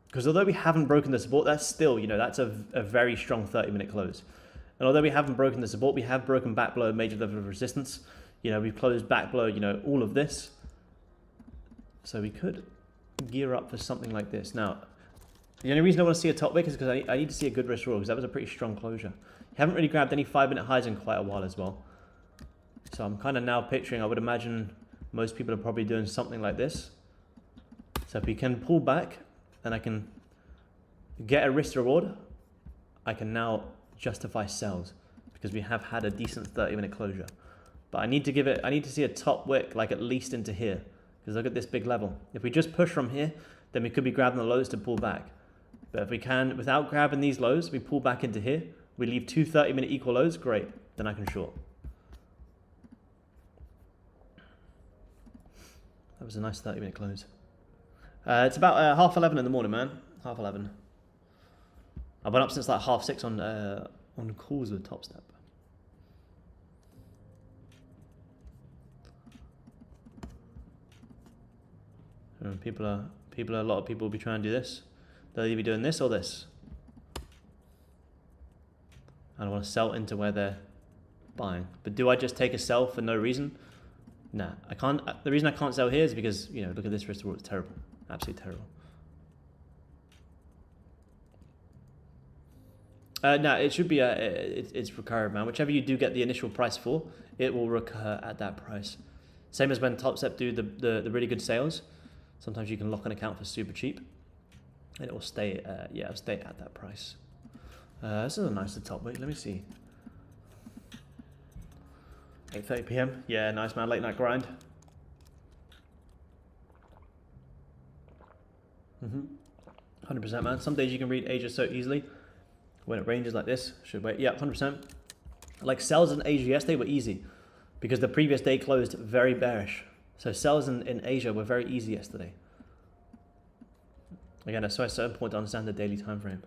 Because although we haven't broken the support, that's still, that's a very strong 30-minute close. And although we haven't broken the support, we have broken back below a major level of resistance. We've closed back below, all of this. So we could gear up for something like this. Now, the only reason I want to see a top wick is because I need to see a good risk reward, because that was a pretty strong closure. You haven't really grabbed any 5-minute highs in quite a while as well. So I'm kind of now picturing, I would imagine most people are probably doing something like this. So if we can pull back and I can get a risk reward, I can now justify sells because we have had a decent 30-minute closure. But I need to see a top wick, like at least into here, because look at this big level. If we just push from here, then we could be grabbing the lows to pull back. But if we can, without grabbing these lows, we pull back into here, we leave 2 30-minute equal lows, great, then I can short. That was a nice 30-minute close. It's about 11:30 in the morning, man. 11:30. I've been up since like 6:30 on calls with Top Step. And a lot of people will be trying to do this. They'll either be doing this or this. And I want to sell into where they're buying. But do I just take a sell for no reason? Nah, I can't. The reason I can't sell here is because, look at this risk reward. It's terrible. Absolutely terrible. No, it should be, it's recurrent, man. Whichever you do get the initial price for, it will recur at that price. Same as when Top Step do the really good sales. Sometimes you can lock an account for super cheap. And it will stay, yeah, it'll stay at that price. This is a nice top wick. Let me see. 8:30 p.m. Yeah, nice man. Late night grind. 100% man. Some days you can read Asia so easily. When it ranges like this, should wait. Yeah, 100%. Like sells in Asia yesterday were easy because the previous day closed very bearish. So sells in Asia were very easy yesterday. Again, that's why it's so important to understand the daily time frame.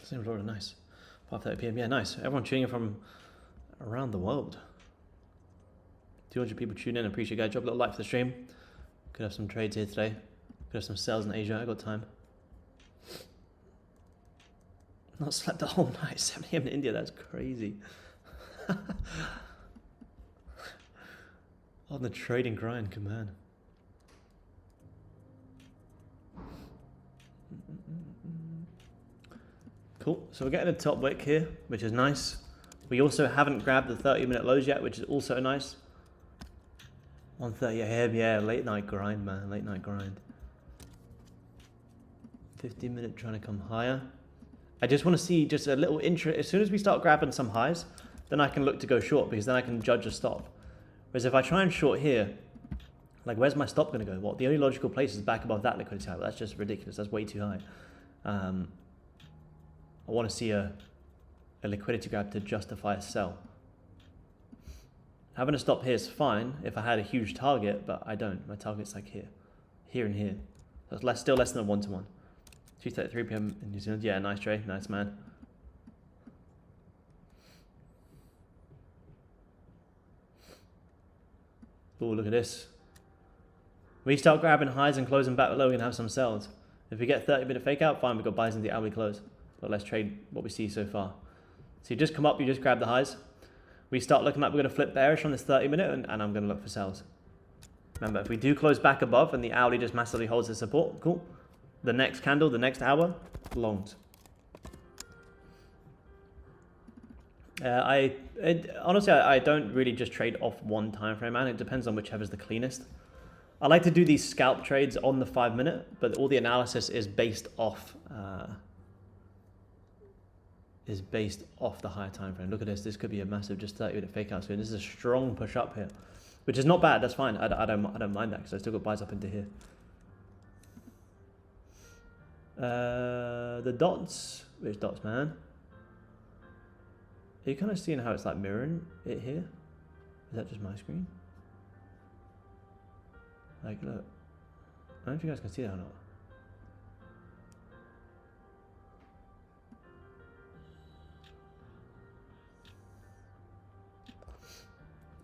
Seems really nice. 5:30 p.m. Yeah, nice. Everyone tuning in from around the world. 200 people tune in. Appreciate you guys. Drop a little like for the stream. Could have some trades here today. Could have some sales in Asia. I got time. Not slept the whole night. 7 a.m. in India. That's crazy. On the trading grind, come on. Cool. So we're getting a top wick here, which is nice. We also haven't grabbed the 30-minute lows yet, which is also nice. 1:30 a.m. Yeah, late night grind, man. Late night grind. 15-minute trying to come higher. I just want to see just a little intro. As soon as we start grabbing some highs, then I can look to go short because then I can judge a stop. Whereas if I try and short here, like where's my stop going to go? Well, the only logical place is back above that liquidity high. But that's just ridiculous. That's way too high. I want to see a liquidity grab to justify a sell. Having a stop here is fine if I had a huge target, but I don't. My target's like here, here and here. So it's still less than a 1-to-1. 2:33 p.m. in New Zealand. Yeah, nice trade. Nice man. Oh, look at this. We start grabbing highs and closing back low, we can have some sells. If we get 30-minute fake out, fine, we've got buys in the hourly close. But let's trade what we see so far. So you just come up, you just grab the highs. We start looking like we're going to flip bearish on this 30-minute, and I'm going to look for sells. Remember, if we do close back above and the hourly just massively holds the support, cool. The next candle, the next hour, longs. Honestly, I don't really just trade off one time frame, man. It depends on whichever's the cleanest. I like to do these scalp trades on the 5-minute, but all the analysis is based off the higher time frame. Look at this. This could be a massive just 30-minute fake out soon. This is a strong push up here, which is not bad. That's fine. I don't mind that because I still got buys up into here. The dots. Which dots, man? Are you kind of seeing how it's like mirroring it here? Is that just my screen? Like, look. I don't know if you guys can see that or not.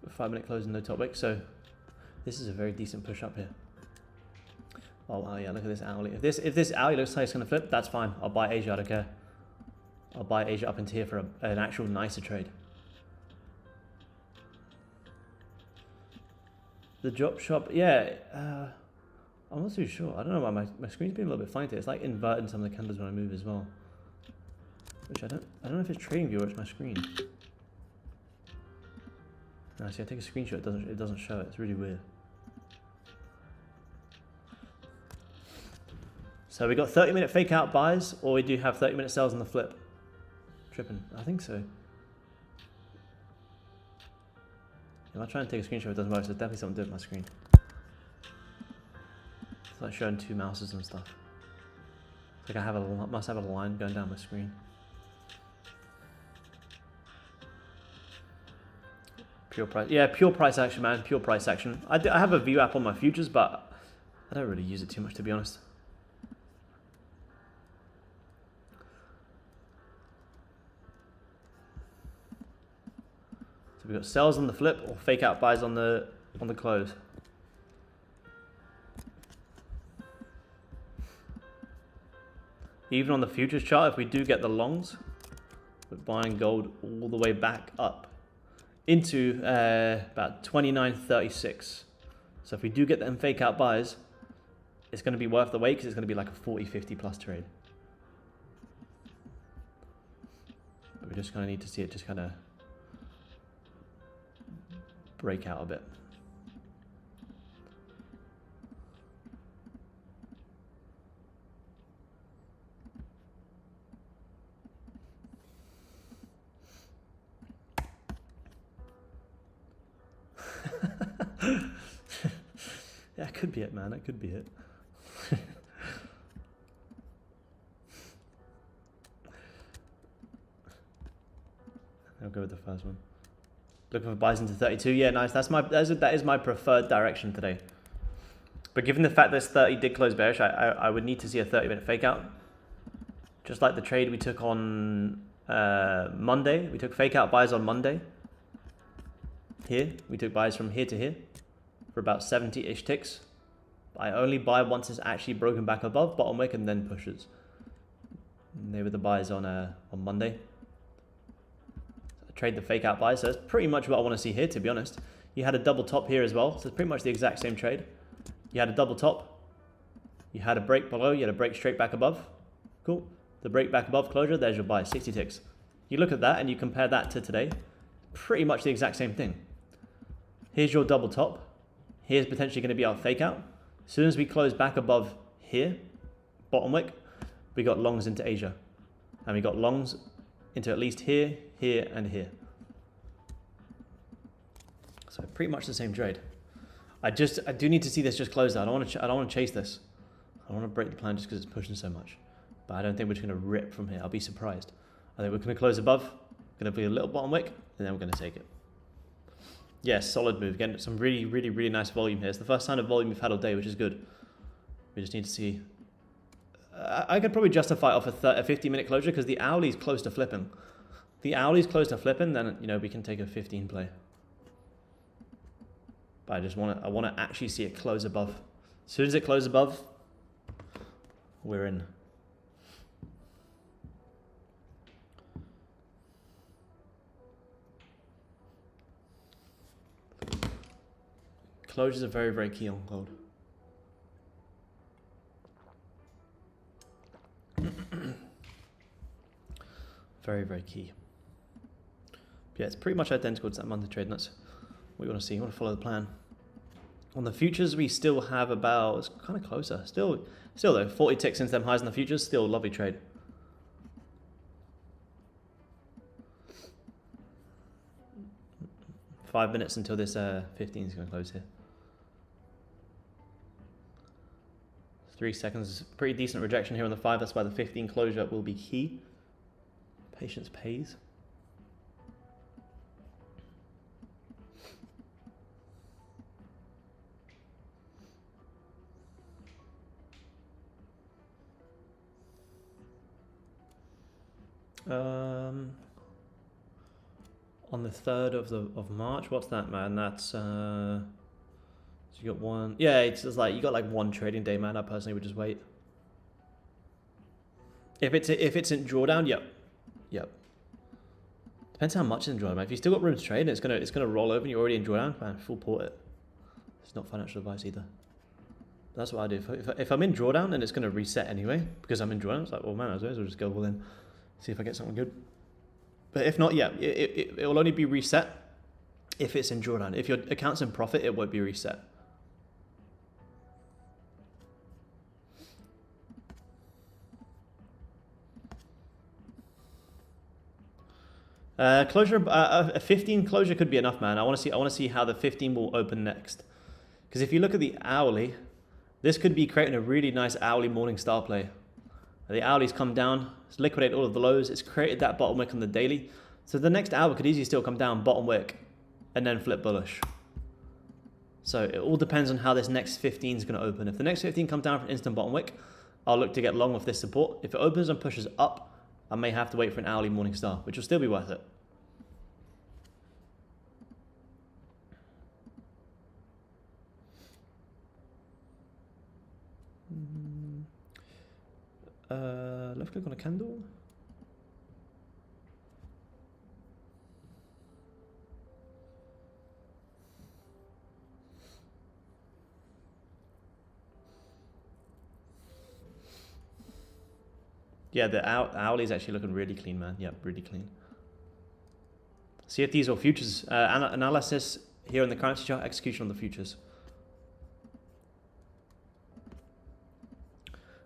A 5-minute close and no top wick, so this is a very decent push up here. Oh wow, yeah, look at this hourly. If this hourly looks like it's gonna flip, that's fine. I'll buy Asia, I don't care. I'll buy Asia up into here for an actual nicer trade. The drop shop, yeah, I'm not too sure. I don't know why my screen's been a little bit funny today. It's like inverting some of the candles when I move as well. Which I don't know if it's trading view or it's my screen. No, see, I take a screenshot, it doesn't show it. It's really weird. So we got 30-minute fake out buys, or we do have 30-minute sells on the flip. Tripping, I think so. If I try and take a screenshot, it doesn't work. So there's definitely something to do with my screen. It's like showing two mouses and stuff. It's like I must have a line going down my screen. Pure price, yeah, pure price action, man. Pure price action. I have a view app on my futures, but I don't really use it too much, to be honest. So we've got sells on the flip or fake out buys on the close. Even on the futures chart, if we do get the longs, we're buying gold all the way back up into about 29.36. So if we do get them fake out buys, it's going to be worth the wait because it's going to be like a 40-50 plus trade. But we just kind of need to see it just kind of break out a bit. Yeah, that could be it, man. That could be it. I'll go with the first one. Looking for buys into 32. Yeah, nice. That is my preferred direction today. But given the fact this 30 did close bearish, I would need to see a 30-minute fake out. Just like the trade we took on Monday. We took fake out buys on Monday. Here, we took buys from here to here for about 70-ish ticks. I only buy once it's actually broken back above bottom wick and then pushes. And they were the buys on Monday. Trade the fake out buy, so that's pretty much what I want to see here, to be honest. You had a double top here as well, so it's pretty much the exact same trade. You had a double top, you had a break below, you had a break straight back above. Cool. The break back above closure, there's your buy, 60 ticks. You look at that and you compare that to today, pretty much the exact same thing. Here's your double top. Here's potentially going to be our fake out. As soon as we close back above here, bottom wick, we got longs into Asia. And we got longs into at least here, here, and here. So pretty much the same trade. I do need to see this just close out. I don't want to chase this. I don't want to break the plan just because it's pushing so much. But I don't think we're just going to rip from here. I'll be surprised. I think we're going to close above, going to be a little bottom wick, and then we're going to take it. Yeah, solid move. Again, some really, really, really nice volume here. It's the first sign of volume we've had all day, which is good. We just need to see. I could probably justify off a 50-minute closure because the hourly is close to flipping. The hourly is close to flipping, then we can take a 15 play. But I want to actually see it close above. As soon as it closes above, we're in. Closures are very, very key on gold. Very, very key. Yeah, it's pretty much identical to that monthly trade, and that's what you want to see. You want to follow the plan. On the futures, we still have about, it's kind of closer. Still though, 40 ticks into them highs in the futures, still a lovely trade. Five minutes until this 15 is going to close here. 3 seconds, pretty decent rejection here on the 5. That's why the 15 closure will be key. Patience pays. On the 3rd of March, what's that, man? That's so you got one. Yeah, it's just like you got like one trading day, man. I personally would just wait. If it's in drawdown, yep. Depends how much is in drawdown. Man. If you still got room to trade, and it's gonna roll over, and you're already in drawdown, man, full port it. It's not financial advice either. That's what I do. If I'm in drawdown and it's gonna reset anyway because I'm in drawdown, it's like, well, man, I suppose I'll just go all in, see if I get something good. But if not, yeah, it will only be reset if it's in drawdown. If your account's in profit, it won't be reset. Closure, a 15 closure could be enough, man. I want to see how the 15 will open next. Because if you look at the hourly, this could be creating a really nice hourly morning star play. The hourly's come down, it's liquidated all of the lows, it's created that bottom wick on the daily. So the next hour could easily still come down bottom wick and then flip bullish. So it all depends on how this next 15 is going to open. If the next 15 comes down for an instant bottom wick, I'll look to get long off this support. If it opens and pushes up, I may have to wait for an hourly morning star, which will still be worth it. Left click on a candle. Yeah, the hourly is actually looking really clean, man. Yep, really clean. CFDs or futures analysis here on the currency chart, execution on the futures.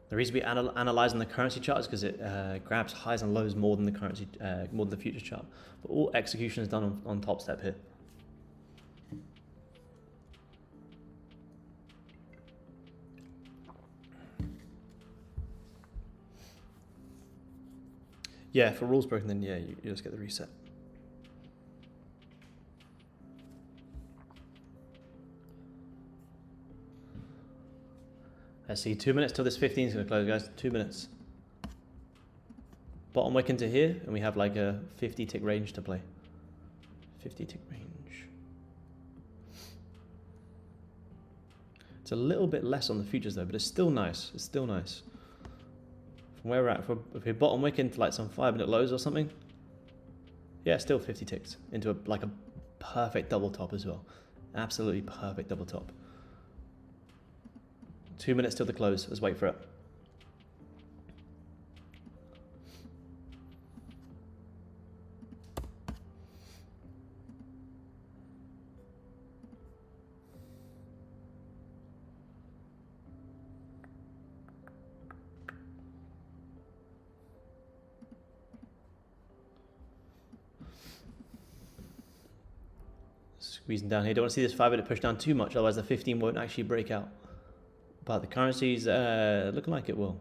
The reason we analyzing the currency chart is because it grabs highs and lows more than the currency, more than the futures chart. But all execution is done on top step here. Yeah, for rules broken, then yeah, you just get the reset. Let's see, 2 minutes till this 15 is going to close, guys. 2 minutes. Bottom wick into here, and we have like a 50 tick range to play. 50 tick range. It's a little bit less on the futures though, but it's still nice. It's still nice. From where we're at, if we bottom wick into like some 5-minute lows or something, yeah, still 50 ticks into like a perfect double top as well. Absolutely perfect double top. 2 minutes till the close. Let's wait for it. Squeezing down here. Don't want to see this 5-minute push down too much, otherwise the 15 won't actually break out. But the currency's looking like it will.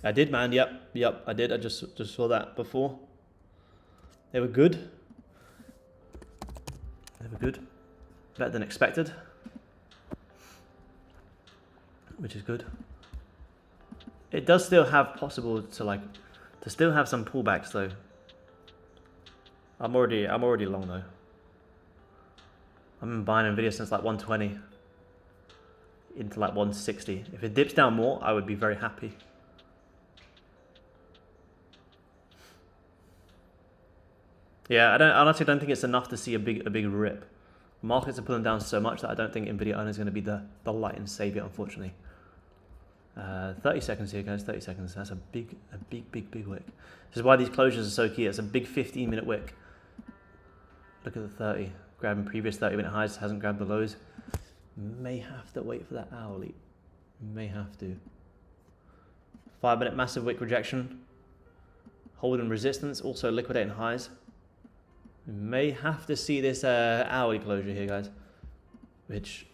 I did, man. Yep, I did. I just saw that before. They were good. They were good. Better than expected. Which is good. It does still have possible to still have some pullbacks though. I'm already long though. I've been buying Nvidia since like 120 into like 160. If it dips down more, I would be very happy. Yeah, I honestly don't think it's enough to see a big rip. Markets are pulling down so much that I don't think Nvidia owner is going to be the light and savior, unfortunately. 30 seconds here, guys. 30 seconds. That's a big wick. This is why these closures are so key. It's a big 15-minute wick. Look at the 30. Grabbing previous 30-minute highs, hasn't grabbed the lows. May have to wait for that hourly. May have to. 5-minute massive wick rejection. Holding resistance, also liquidating highs. We may have to see this hourly closure here, guys. Which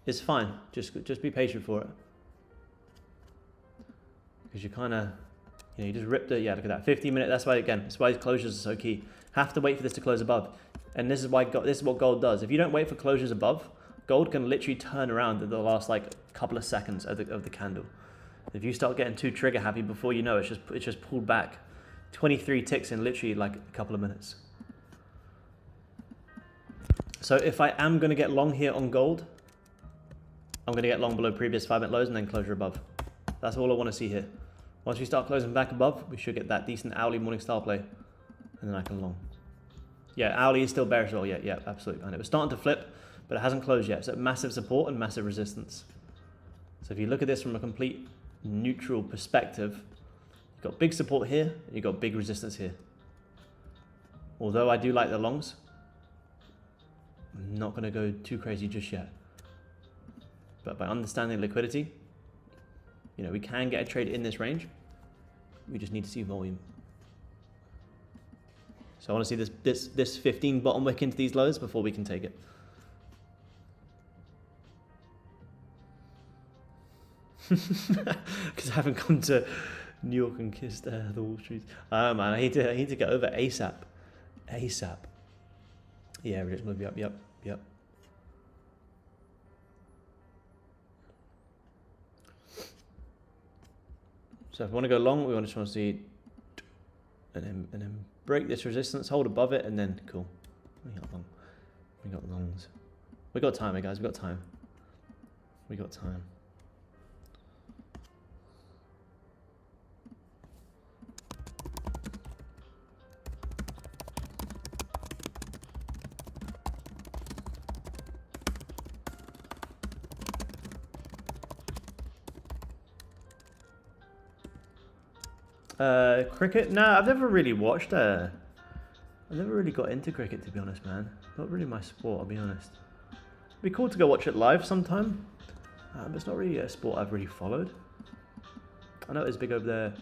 is fine. Just be patient for it. Because you kind of, you just ripped it. Yeah, look at that. 15-minute. That's why, again, that's why these closures are so key. Have to wait for this to close above. And this is why this is what gold does. If you don't wait for closures above, gold can literally turn around in the last like couple of seconds of the candle. If you start getting too trigger happy, before you know it's just pulled back 23 ticks in literally like a couple of minutes. So if I am going to get long here on gold, I'm going to get long below previous 5-minute lows and then closure above. That's all I want to see here. Once we start closing back above, we should get that decent hourly morning style play, and then I can long. Yeah, hourly is still bearish as well. Yeah, absolutely. And it was starting to flip, but it hasn't closed yet. So massive support and massive resistance. So if you look at this from a complete neutral perspective, you've got big support here, and you've got big resistance here. Although I do like the longs, I'm not going to go too crazy just yet. But by understanding liquidity, we can get a trade in this range. We just need to see volume. So I want to see this 15 bottom wick into these lows before we can take it. Because I haven't gone to New York and kissed the Wall Street. Man, I need to get over ASAP. ASAP. Yeah, we're just moving up. Yep. So if we want to go long, we just want to see, and then break this resistance, hold above it, and then cool. We got longs. We got time, guys. We got time. Cricket? No, I've never really watched I never really got into cricket, to be honest, man. Not really my sport, I'll be honest. It'd be cool to go watch it live sometime, but it's not really a sport I've really followed. I know it's big over there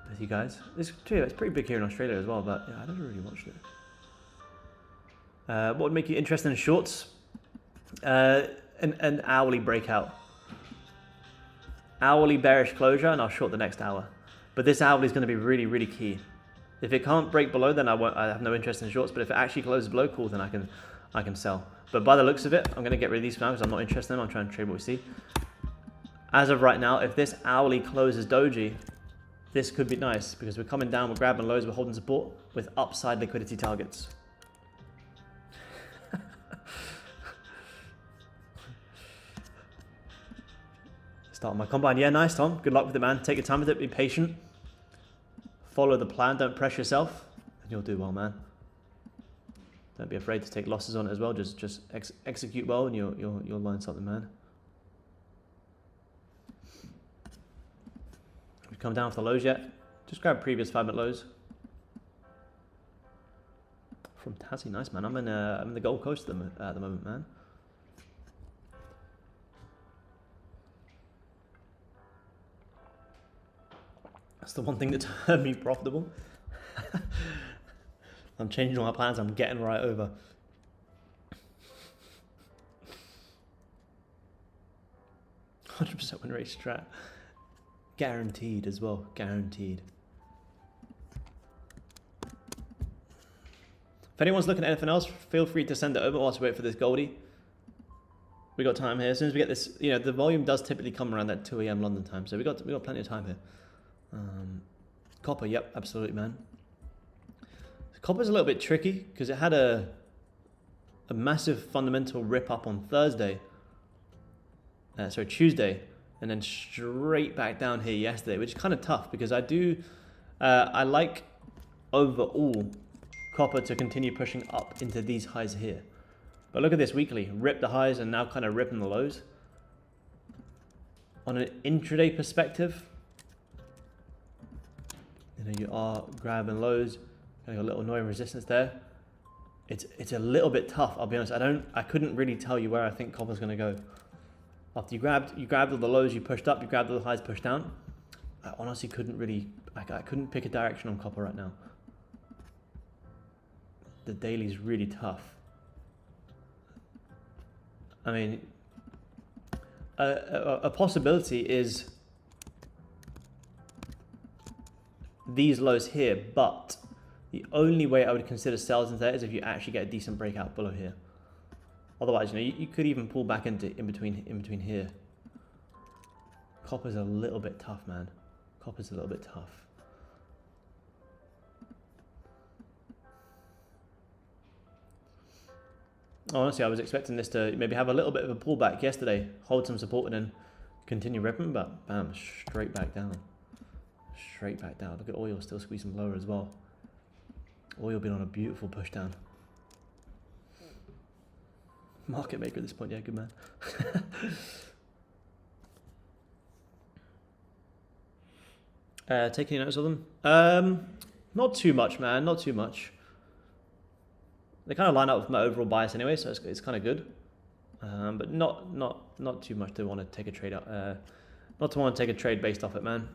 with you guys. It's pretty big here in Australia as well, but yeah, I never really watched it. What would make you interested in shorts? An hourly breakout. Hourly bearish closure, and I'll short the next hour. But this hourly is going to be really, really key. If it can't break below, then I have no interest in shorts. But if it actually closes below, cool, then I can sell. But by the looks of it, I'm going to get rid of these for now because I'm not interested in them. I'm trying to trade what we see. As of right now, if this hourly closes doji, this could be nice because we're coming down, we're grabbing lows, we're holding support with upside liquidity targets. Start my combine. Yeah, nice, Tom. Good luck with it, man. Take your time with it. Be patient. Follow the plan. Don't press yourself, and you'll do well, man. Don't be afraid to take losses on it as well. Just execute well, and you'll learn something, man. We've come down for the lows yet. Just grab previous 5-minute lows. From Tassie, nice, man. I'm in the Gold Coast at the moment, man. That's the one thing that turned me profitable. I'm changing all my plans. I'm getting right over. %100% win rate strat. Guaranteed as well. Guaranteed. If anyone's looking at anything else, feel free to send it over whilst we wait for this Goldie. We got time here. As soon as we get this, you know, the volume does typically come around that 2 AM London time, so we got plenty of time here. Copper, yep, absolutely, man. Copper's a little bit tricky because it had a massive fundamental rip up on Tuesday, and then straight back down here yesterday, which is kind of tough because I like overall copper to continue pushing up into these highs here. But look at this weekly, rip the highs and now kind of ripping the lows. On an intraday perspective, you know, you are grabbing lows, got a little annoying resistance there. It's a little bit tough, I'll be honest. I couldn't really tell you where I think copper's gonna go. After you grabbed all the lows, you pushed up, you grabbed all the highs, pushed down. I honestly couldn't really, I couldn't pick a direction on copper right now. The daily's really tough. I mean, a possibility is these lows here, but the only way I would consider sells into that is if you actually get a decent breakout below here. Otherwise, you know, you could even pull back into in between here. Copper's a little bit tough, man. Copper's a little bit tough. Honestly, I was expecting this to maybe have a little bit of a pullback yesterday, hold some support and then continue ripping, but bam, straight back down. Straight back down. Look at oil still squeezing lower as well. Oil been on a beautiful push down. Market maker at this point, yeah, good man. Take any notes of them? Not too much, man, not too much. They kind of line up with my overall bias anyway, so it's kind of good. But not too much to want to take a trade out. Not to want to take a trade based off it, man.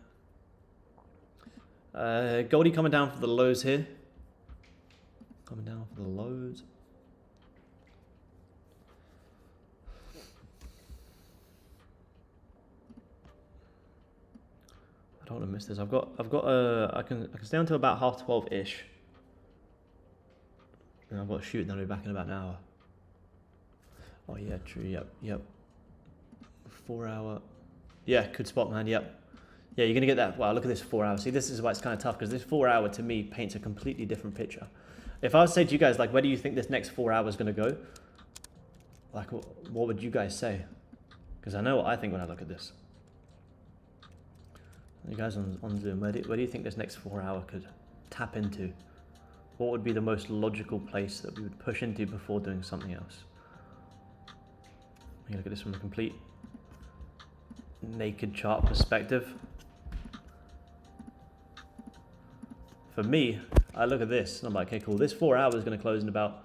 Goldie coming down for the lows here. Coming down for the lows. I don't want to miss this. I can stay until about 12:30-ish. And I've got to shoot, then I'll be back in about an hour. Oh yeah, true, yep. 4 hour. Yeah, good spot, man, yep. Yeah, you're going to get that. Wow, look at this 4 hours. See, this is why it's kind of tough, because this 4 hour to me paints a completely different picture. If I was to say to you guys, like, where do you think this next 4 hours is going to go? Like, what would you guys say? Because I know what I think when I look at this. You guys on Zoom, where do you think this next 4 hour could tap into? What would be the most logical place that we would push into before doing something else? You look at this from a complete naked chart perspective. For me, I look at this and I'm like, okay, cool. This 4 hours is going to close in about,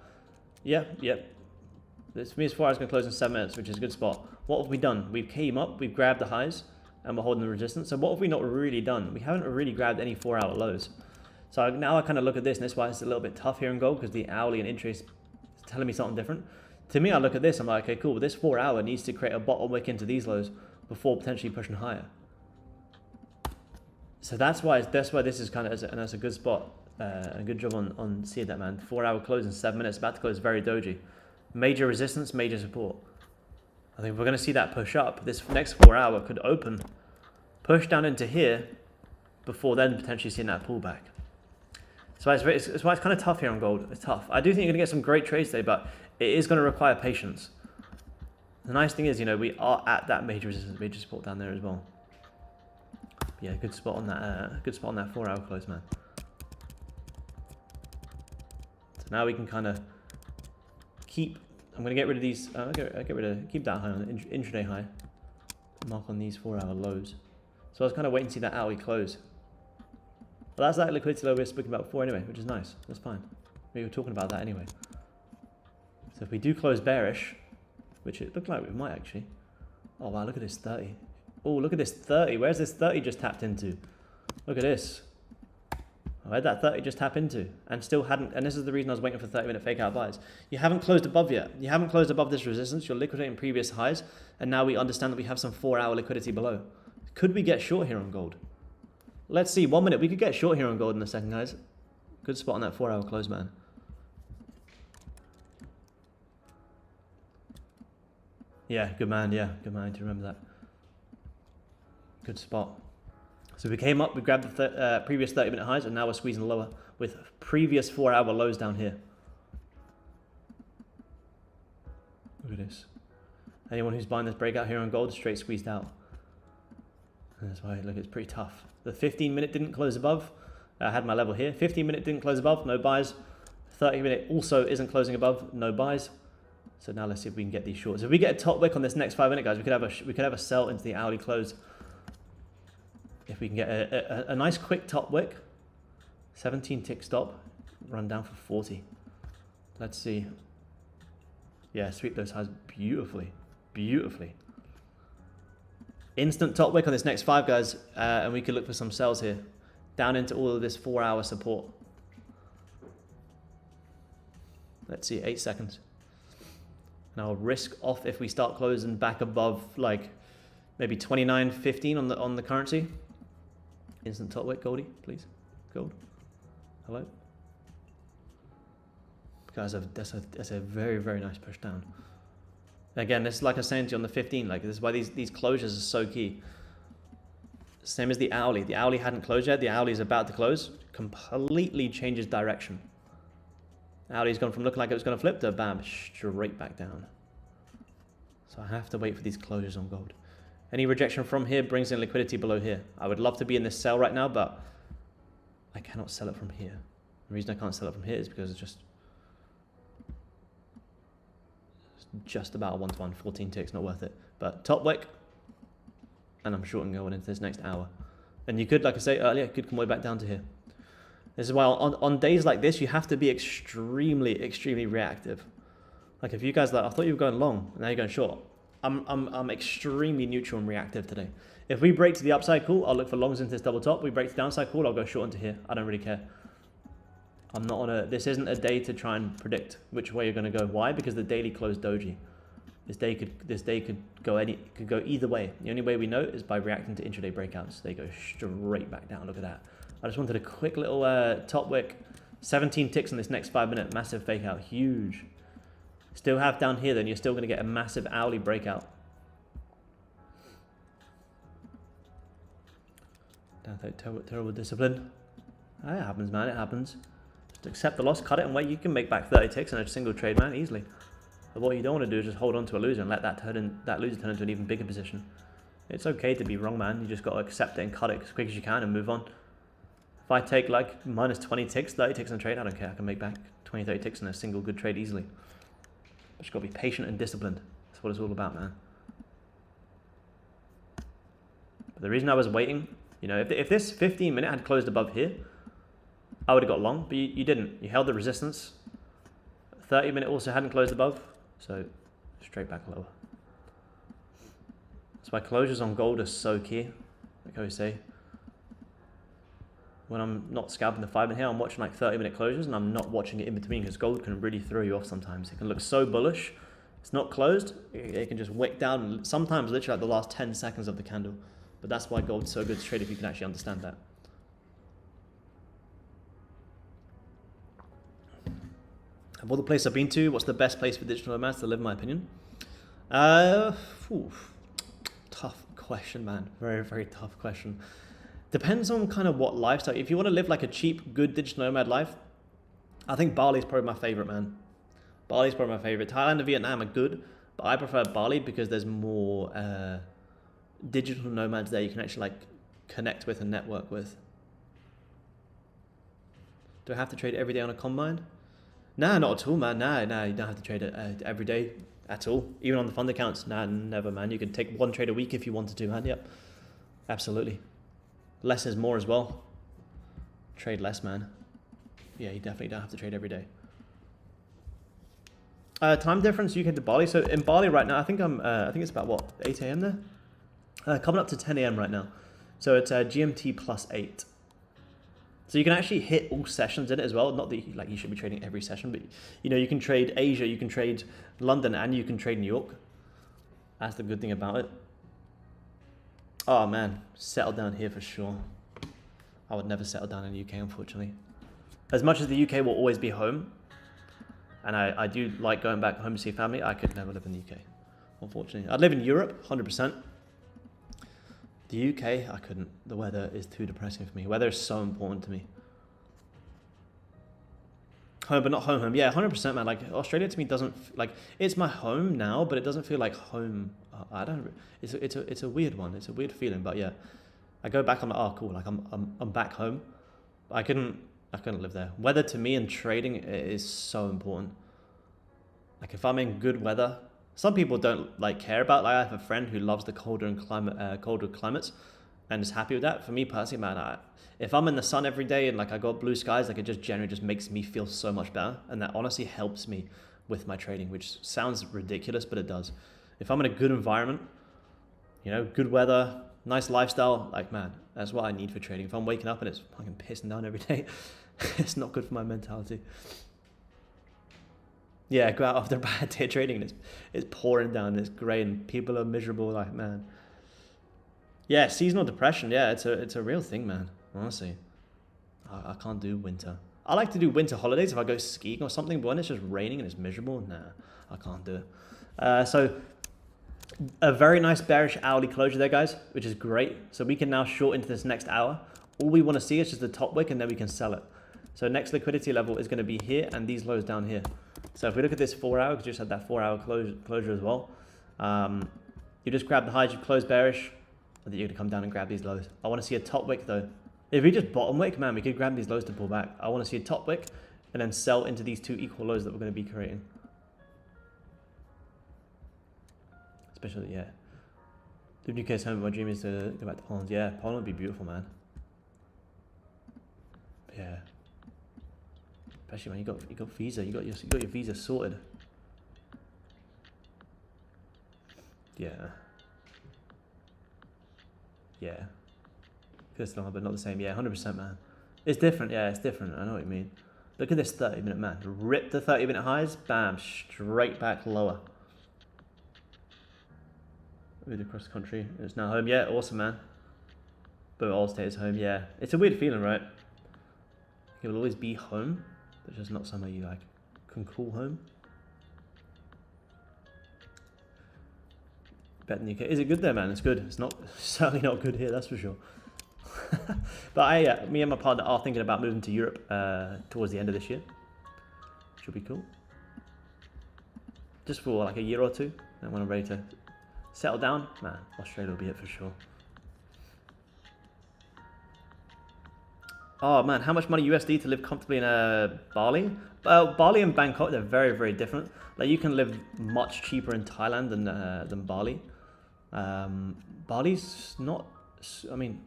This means 4 hours is going to close in 7 minutes, which is a good spot. What have we done? We've came up, we've grabbed the highs, and we're holding the resistance. So what have we not really done? We haven't really grabbed any 4-hour lows. So now I kind of look at this, and that's why it's a little bit tough here in gold, because the hourly and intraday is telling me something different. To me, I look at this, I'm like, okay, cool. This 4 hour needs to create a bottom wick into these lows before potentially pushing higher. So that's why this is kind of, and that's a good spot. A good job on seeing that, man. 4 hour close in 7 minutes, about to close very doji. Major resistance, major support. I think if we're going to see that push up, this next 4 hour could open, push down into here, before then potentially seeing that pullback. So it's why it's kind of tough here on gold. It's tough. I do think you're going to get some great trades today, but it is going to require patience. The nice thing is, we are at that major resistance, major support down there as well. Yeah, good spot on that. Good spot on that 4 hour close, man. So now we can kind of keep. I'm going to get rid of these. Keep that high on the intraday high. Mark on these 4 hour lows. So I was kind of waiting to see that hourly close. Well, that's that liquidity low we were speaking about before anyway, which is nice. That's fine. We were talking about that anyway. So if we do close bearish, which it looked like we might actually. Oh wow, look at this 30. Oh, look at this 30. Where's this 30 just tapped into? Look at this. Where'd that 30 just tap into? And still hadn't, and this is the reason I was waiting for 30-minute fake out buys. You haven't closed above yet. You haven't closed above this resistance. You're liquidating previous highs. And now we understand that we have some 4 hour liquidity below. Could we get short here on gold? Let's see, 1 minute. We could get short here on gold in a second, guys. Good spot on that 4 hour close, man. Yeah, good man. Yeah, good man. Do you remember that? Good spot. So we came up, we grabbed the previous 30-minute highs, and now we're squeezing lower with previous 4 hour lows down here. Look at this. Anyone who's buying this breakout here on gold, straight squeezed out. And that's why, look, it's pretty tough. The 15-minute didn't close above. I had my level here. 15-minute didn't close above, no buys. 30-minute also isn't closing above, no buys. So now let's see if we can get these shorts. If we get a top wick on this next 5 minute, guys, we could have a sell into the hourly close. If we can get a nice quick top wick, 17 tick stop, run down for 40. Let's see. Yeah, sweep those highs beautifully, beautifully. Instant top wick on this next 5, guys, and we could look for some sells here, down into all of this 4 hour support. Let's see, 8 seconds. And I'll risk off if we start closing back above like maybe 29.15 on the currency. Instant top wick, Goldie, please. Gold. Hello. Guys, that's a very, very nice push down. Again, this is like I was saying to you on the 15, like this is why these closures are so key. Same as the hourly. The hourly hadn't closed yet. The hourly is about to close. Completely changes direction. Hourly's gone from looking like it was going to flip to bam, straight back down. So I have to wait for these closures on gold. Any rejection from here brings in liquidity below here. I would love to be in this sell right now, but I cannot sell it from here. The reason I can't sell it from here is because it's just about a 1-to-1, 14 ticks, not worth it. But top wick, and I'm shorting going into this next hour. And you could, like I say earlier, could come way back down to here. This is why on days like this, you have to be extremely, extremely reactive. Like if you guys I thought you were going long, and now you're going short. I'm extremely neutral and reactive today. If we break to the upside, cool, I'll look for longs into this double top. We break to the downside, cool, I'll go short into here. I don't really care. I'm not on this isn't a day to try and predict which way you're going to go. Why? Because the daily closed doji. This day could go either way. The only way we know is by reacting to intraday breakouts. They go straight back down. Look at that. I just wanted a quick little top wick. 17 ticks in this next 5 minute. Massive fake out. Huge. Still have down here, then you're still going to get a massive hourly breakout. Terrible discipline. It happens, man. It happens. Just accept the loss, cut it, and wait. You can make back 30 ticks in a single trade, man, easily. But what you don't want to do is just hold on to a loser and let that loser turn into an even bigger position. It's okay to be wrong, man. You just got to accept it and cut it as quick as you can and move on. If I take like minus 20 ticks, 30 ticks in a trade, I don't care. I can make back 20, 30 ticks in a single good trade easily. Just got to be patient and disciplined. That's what it's all about, man. But the reason I was waiting, if this 15 minute had closed above here, I would have got long, but you didn't. You held the resistance. 30-minute also hadn't closed above, so straight back lower. That's why closures on gold are so key, like I always say. When I'm not scalping the 5-minute here, I'm watching like 30-minute closures, and I'm not watching it in between, because gold can really throw you off sometimes. It can look so bullish. It's not closed. It can just wick down, sometimes literally at the last 10 seconds of the candle. But that's why gold's so good to trade, if you can actually understand that. Of all the places I've been to, what's the best place for digital nomads to live, in my opinion? Tough question, man. Very, very tough question. Depends on kind of what lifestyle. If you want to live like a cheap, good digital nomad life, I think Bali's probably my favorite, man. Bali's probably my favorite. Thailand and Vietnam are good, but I prefer Bali because there's more digital nomads there you can actually like connect with and network with. Do I have to trade every day on a combine? Nah, not at all, man. Nah, you don't have to trade it every day at all. Even on the fund accounts, nah, never, man. You can take one trade a week if you wanted to, man. Yep, absolutely. Less is more as well. Trade less, man. Yeah, you definitely don't have to trade every day. Time difference UK to Bali. So in Bali right now, I think it's about what, 8 a.m. there? Coming up to 10 a.m. right now. So it's GMT plus 8. So you can actually hit all sessions in it as well. Not that you should be trading every session, but you know, you can trade Asia, you can trade London, and you can trade New York. That's the good thing about it. Oh man, settle down here for sure. I would never settle down in the UK, unfortunately. As much as the UK will always be home, and I do like going back home to see family, I could never live in the UK, unfortunately. I'd live in Europe, 100%. The UK, I couldn't. The weather is too depressing for me. Weather is so important to me. Home, but not home. Yeah, 100%, man. Like Australia to me doesn't like, it's my home now, but it doesn't feel like home. I don't. It's a weird one. It's a weird feeling. But yeah, I go back. I'm like, oh cool. Like I'm back home. I couldn't live there. Weather to me and trading is so important. Like if I'm in good weather. Some people don't like care about. Like I have a friend who loves the colder climates, and is happy with that. For me personally, man, if I'm in the sun every day and like I got blue skies, like it just generally just makes me feel so much better, and that honestly helps me with my trading, which sounds ridiculous, but it does. If I'm in a good environment, you know, good weather, nice lifestyle, like man, that's what I need for trading. If I'm waking up and it's fucking pissing down every day, it's not good for my mentality. Yeah, go out after a bad day trading and it's pouring down and it's grey and people are miserable, like man. Yeah, seasonal depression, yeah, it's a real thing, man, honestly. I can't do winter. I like to do winter holidays if I go skiing or something, but when it's just raining and it's miserable, nah, I can't do it. So a very nice bearish hourly closure there, guys, which is great. So we can now short into this next hour. All we want to see is just the top wick and then we can sell it. So next liquidity level is going to be here and these lows down here. So if we look at this 4 hour, because you just had that 4 hour closure as well, you just grab the highs, you close bearish, and then you're gonna come down and grab these lows. I want to see a top wick though. If we just bottom wick, man, we could grab these lows to pull back. I want to see a top wick and then sell into these two equal lows that we're going to be creating. Especially, yeah. Live in UK's home, my dream is to go back to Poland. Yeah, Poland would be beautiful, man. Yeah. Especially when you got visa, you got your visa sorted. Yeah. Yeah. First long, but not the same. Yeah, 100%, man. It's different. Yeah, it's different. I know what you mean. Look at this 30-minute man. Rip the 30-minute highs. Bam. Straight back lower. Moved across the country. It's now home. Yeah, awesome, man. But it all stays home. Yeah. It's a weird feeling, right? It will always be home. It's just not somewhere you like can call home. Better than the UK. Is it good there, man? It's good. It's not certainly not good here, that's for sure. But me and my partner are thinking about moving to Europe towards the end of this year. Should be cool. Just for like a year or two. And when I'm ready to settle down, man, Australia will be it for sure. Oh man, how much money USD to live comfortably in Bali? Bali and Bangkok, they're very, very different. Like you can live much cheaper in Thailand than Bali. Bali's not, I mean,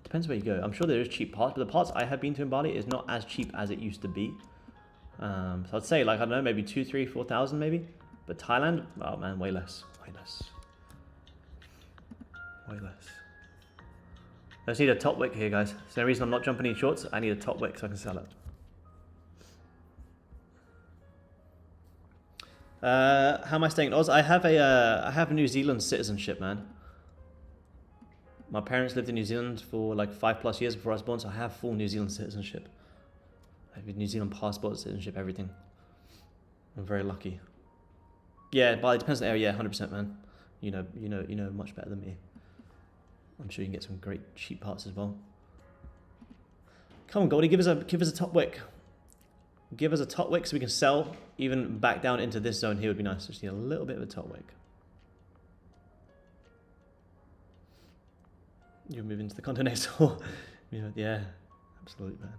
depends Depends where you go. I'm sure there is cheap parts, but the parts I have been to in Bali is not as cheap as it used to be. So I'd say like, I don't know, maybe 2, 3, 4,000 maybe. But Thailand, oh man, way less, way less. Way less. I just need a top wick here, guys. So the reason I'm not jumping in shorts, I need a top wick so I can sell it. How am I staying in Oz? I have a New Zealand citizenship, man. My parents lived in New Zealand for like 5+ years before I was born, so I have full New Zealand citizenship. I have a New Zealand passport, citizenship, everything. I'm very lucky. Yeah, but it depends on the area. Yeah, 100%, man. You know much better than me. I'm sure you can get some great cheap parts as well. Come on, Goldie, give us a top wick. Give us a top wick so we can sell even back down into this zone here would be nice. Just need a little bit of a top wick. You'll move into the condo next door. Yeah, absolutely, man.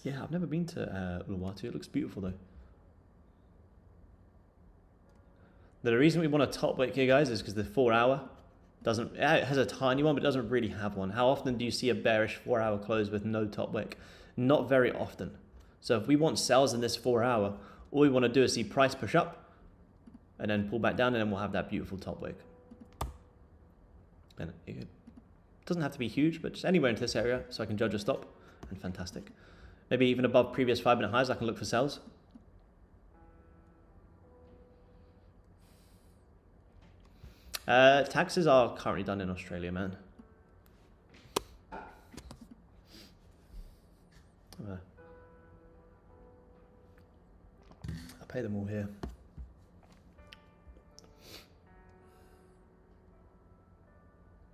Yeah, I've never been to Uluwatu. It looks beautiful though. The reason we want a top wick here, guys, is because the 4 hour doesn't. It has a tiny one, but it doesn't really have one. How often do you see a bearish 4 hour close with no top wick? Not very often. So if we want sells in this 4 hour, all we want to do is see price push up and then pull back down, and then we'll have that beautiful top wick. And it doesn't have to be huge, but just anywhere into this area so I can judge a stop, and fantastic. Maybe even above previous 5-minute highs, I can look for sells. Taxes are currently done in Australia, man. I pay them all here.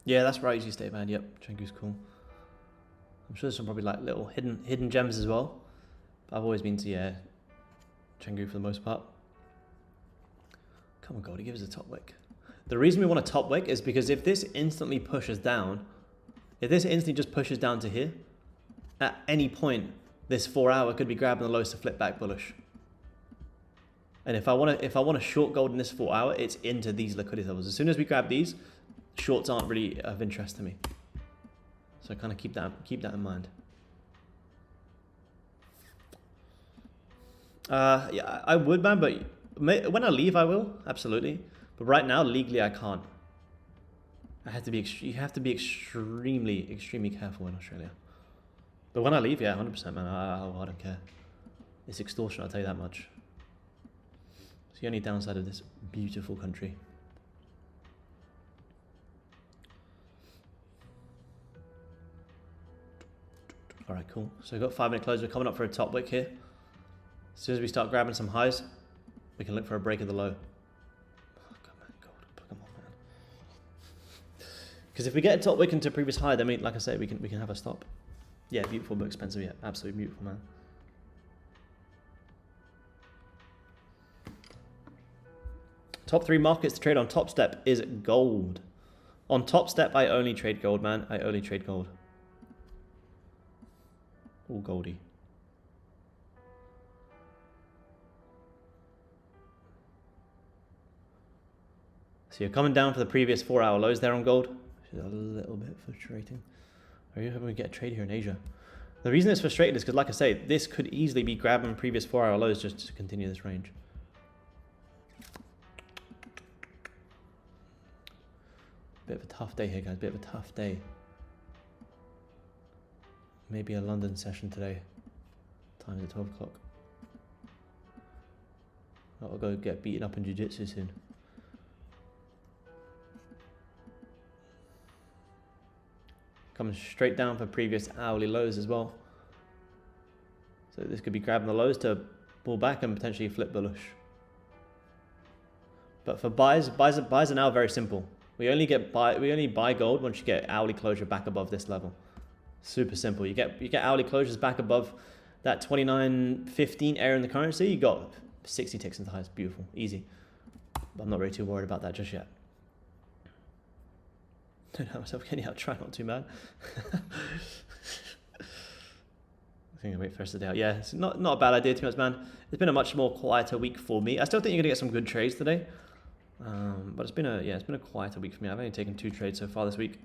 Yeah, that's where I usually stay, man. Yep, Chengu's cool. I'm sure there's some probably like little hidden gems as well. But I've always been to, Chengu for the most part. Come on, Goldie, give us a top wick. The reason we want a top wick is because if this instantly pushes down, if this instantly just pushes down to here, at any point, this 4 hour could be grabbing the lows to flip back bullish. And if I want to short gold in this 4 hour, it's into these liquidity levels. As soon as we grab these, shorts aren't really of interest to me. So kind of keep that in mind. Yeah, I would, man, but when I leave, I will, absolutely. But right now, legally, I can't. You have to be extremely careful in Australia. But when I leave, yeah, 100%, man, I don't care. It's extortion, I'll tell you that much. It's the only downside of this beautiful country. All right, cool. So we've got 5-minute close. We're coming up for a top wick here. As soon as we start grabbing some highs, we can look for a break of the low. Oh, come on, gold. Come on, man. Because if we get a top wick into a previous high, then like I said, we can have a stop. Yeah, beautiful but expensive. Yeah, absolutely beautiful, man. Top 3 markets to trade on Top Step is gold. On Top Step, I only trade gold, man. I only trade gold. All Goldie. So you're coming down for the previous 4 hour lows there on gold, which is a little bit frustrating. Are you hoping we get a trade here in Asia? The reason it's frustrating is because, like I say, this could easily be grabbing previous 4 hour lows just to continue this range. Bit of a tough day here, guys. Bit of a tough day. Maybe a London session today. Time's at 12 o'clock. I'll go get beaten up in jiu-jitsu soon. Coming straight down for previous hourly lows as well. So this could be grabbing the lows to pull back and potentially flip bullish. But for buys are now very simple. We only buy gold once you get hourly closure back above this level. Super simple. You get hourly closures back above that 29.15 area in the currency. You got 60 ticks into highs. Beautiful, easy. But I'm not really too worried about that just yet. Don't know myself getting out. Try not to, man. I think I'll wait for the rest of the day out. Yeah, it's not a bad idea to be honest, man. It's been a much more quieter week for me. I still think you're gonna get some good trades today. But it's been a quieter week for me. I've only taken 2 trades so far this week.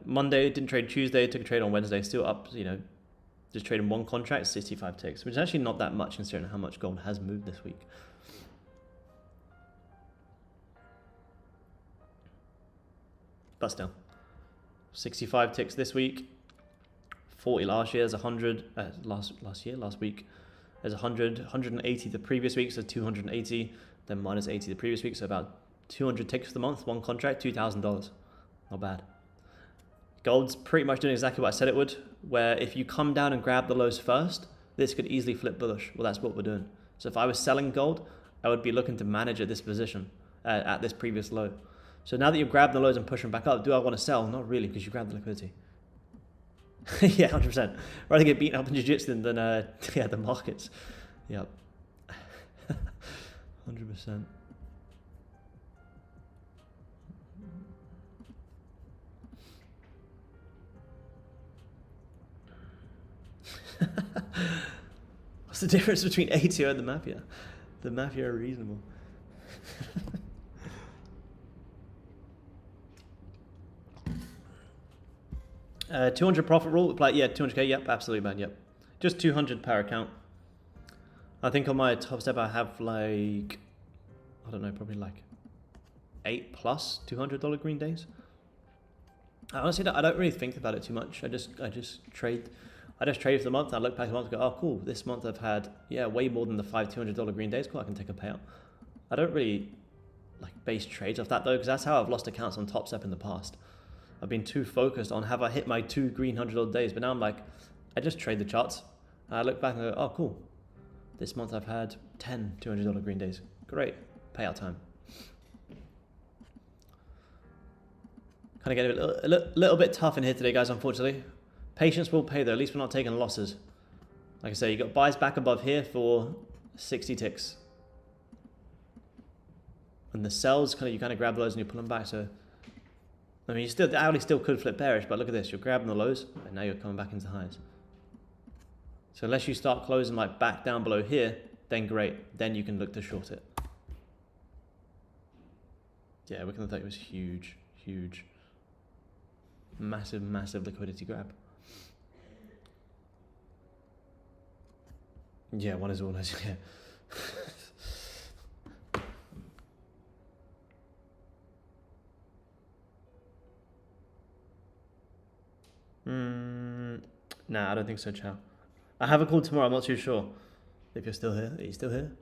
Monday didn't trade. Tuesday took a trade on Wednesday, still up. You know, just trading 1 contract, 65 ticks, which is actually not that much considering how much gold has moved this week. But still, 65 ticks this week. 40 last year. There's 100 last week. There's 100, 180 the previous week, so 280. Then minus 80 the previous week, so about 200 ticks for the month. 1 contract, $2,000. Not bad. Gold's pretty much doing exactly what I said it would, where if you come down and grab the lows first, this could easily flip bullish. Well, that's what we're doing. So if I was selling gold, I would be looking to manage at this position, at this previous low. So now that you've grabbed the lows and pushing back up, do I want to sell? Not really, because you grabbed the liquidity. Yeah, 100%. Rather get beaten up in jiu-jitsu than yeah, the markets. Yep. 100%. What's the difference between ATO and the Mafia? The Mafia are reasonable. 200 profit rule, like, yeah, 200k, yep, absolutely, man, yep. Just 200 per account. I think on my top step I have like, I don't know, probably like 8 plus $200 green days. Honestly, I don't really think about it too much. I just trade for the month. I look back a month and go, oh cool, this month I've had, yeah, way more than the 5 $200 green days. Cool, I can take a payout. I don't really like base trades off that though, because that's how I've lost accounts on Top Step in the past. I've been too focused on have I hit my 2 green $100 days, but now I'm like, I just trade the charts. And I look back and go, oh cool, this month I've had 10 $200 green days. Great, payout time. Kind of get a little bit tough in here today, guys, unfortunately. Patience will pay though, at least we're not taking losses. Like I say, you got buys back above here for 60 ticks. And the sells, you kind of grab those and you pull them back, so I mean, the hourly still could flip bearish, but look at this. You're grabbing the lows, and now you're coming back into highs. So unless you start closing like back down below here, then great. Then you can look to short it. Yeah, Wick on the 30 was huge, huge. Massive, massive liquidity grab. Yeah, one is always, yeah. Nah, I don't think so, Chow. I have a call tomorrow, I'm not too sure. If you're still here. Are you still here?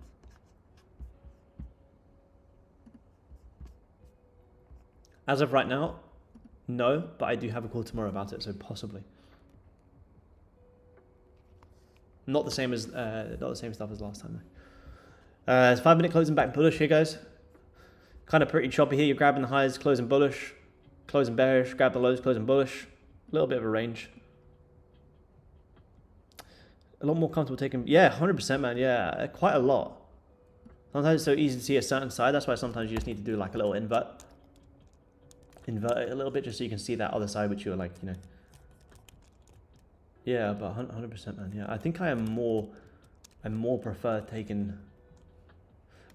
As of right now, no, but I do have a call tomorrow about it, so possibly. Not the same as not the same stuff as last time though. It's 5-minute closing back bullish here, guys. Kind of pretty choppy here. You're grabbing the highs, closing bullish, closing bearish, grab the lows, closing bullish. A little bit of a range. A lot more comfortable taking, yeah, 100%, man, yeah, quite a lot. Sometimes it's so easy to see a certain side. That's why sometimes you just need to do like a little invert it a little bit just so you can see that other side, which you're like, you know. Yeah, but 100%, man. Yeah, I think I more prefer taking.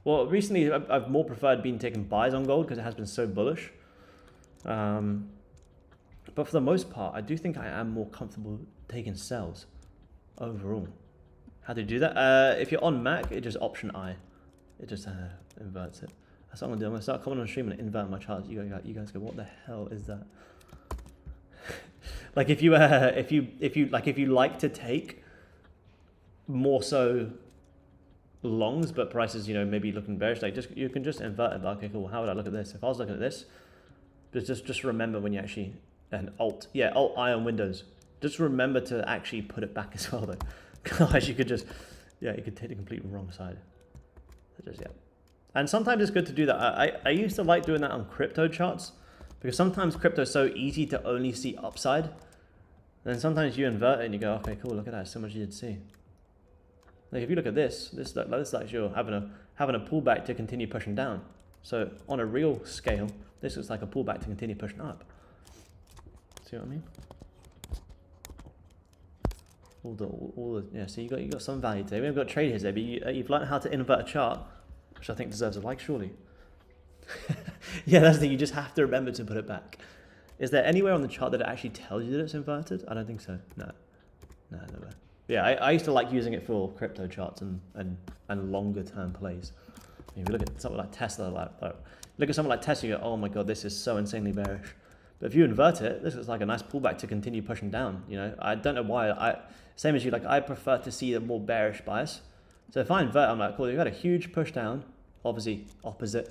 Well, recently I've more preferred being taking buys on gold because it has been so bullish. But for the most part, I do think I am more comfortable taking sells overall. How do you do that? If you're on Mac, it just Option I. It just inverts it. That's what I'm gonna do. I'm gonna start coming on stream and invert my charts. You guys go, what the hell is that? Like if you like to take more so longs, but prices, you know, maybe looking bearish, like you can just invert it. Okay, cool. How would I look at this? If I was looking at this, just remember when you actually Alt I on Windows. Just remember to actually put it back as well though. Otherwise you could just, yeah, you could take the complete wrong side. So just, yeah. And sometimes it's good to do that. I used to like doing that on crypto charts because sometimes crypto is so easy to only see upside. And then sometimes you invert it and you go, okay, cool, look at that, so much you did see. Like if you look at this like you're having a pullback to continue pushing down. So on a real scale, this looks like a pullback to continue pushing up. See what I mean? Yeah, so you got some value today. We haven't got traders there, but you've learned how to invert a chart, which I think deserves a like, surely. Yeah, that's the thing. You just have to remember to put it back. Is there anywhere on the chart that it actually tells you that it's inverted? I don't think so. No, nowhere. Yeah, I used to like using it for crypto charts and longer term plays. If you look at something like Tesla, look at something like Tesla, you go, oh my god, this is so insanely bearish. But if you invert it, this is like a nice pullback to continue pushing down. You know, I don't know why. Same as you, like I prefer to see a more bearish bias. So if I invert, I'm like, cool, you've got a huge push down, obviously opposite,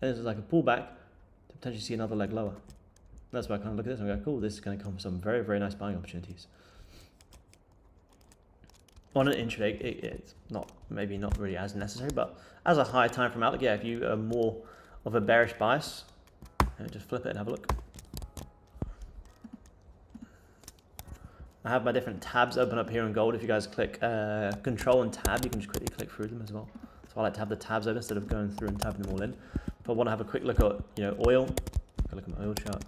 and this is like a pullback to potentially see another leg lower. That's why I kind of look at this and go, cool, this is going to come from some very, very nice buying opportunities. On an intraday, it's maybe not really as necessary, but as a high time frame outlook, yeah, if you are more of a bearish bias, just flip it and have a look. I have my different tabs open up here in gold. If you guys click control and tab, you can just quickly click through them as well. So I like to have the tabs open instead of going through and tabbing them all in. If I want to have a quick look at, oil, look at my oil chart.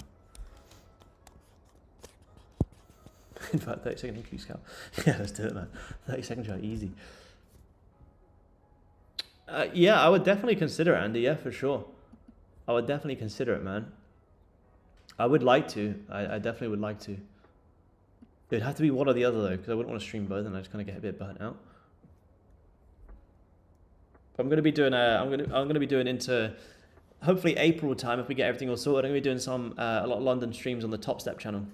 In fact, 30-second increase scalp. Yeah, let's do it, man. 30-second chart, easy. Yeah, I would definitely consider it, Andy. Yeah, for sure. I would definitely consider it, man. I would like to. I definitely would like to. It'd have to be one or the other though, because I wouldn't want to stream both, and I just kind of get a bit burnt out. But I'm going to be doing I'm going to be doing into hopefully April time if we get everything all sorted. I'm going to be doing some a lot of London streams on the Top Step channel,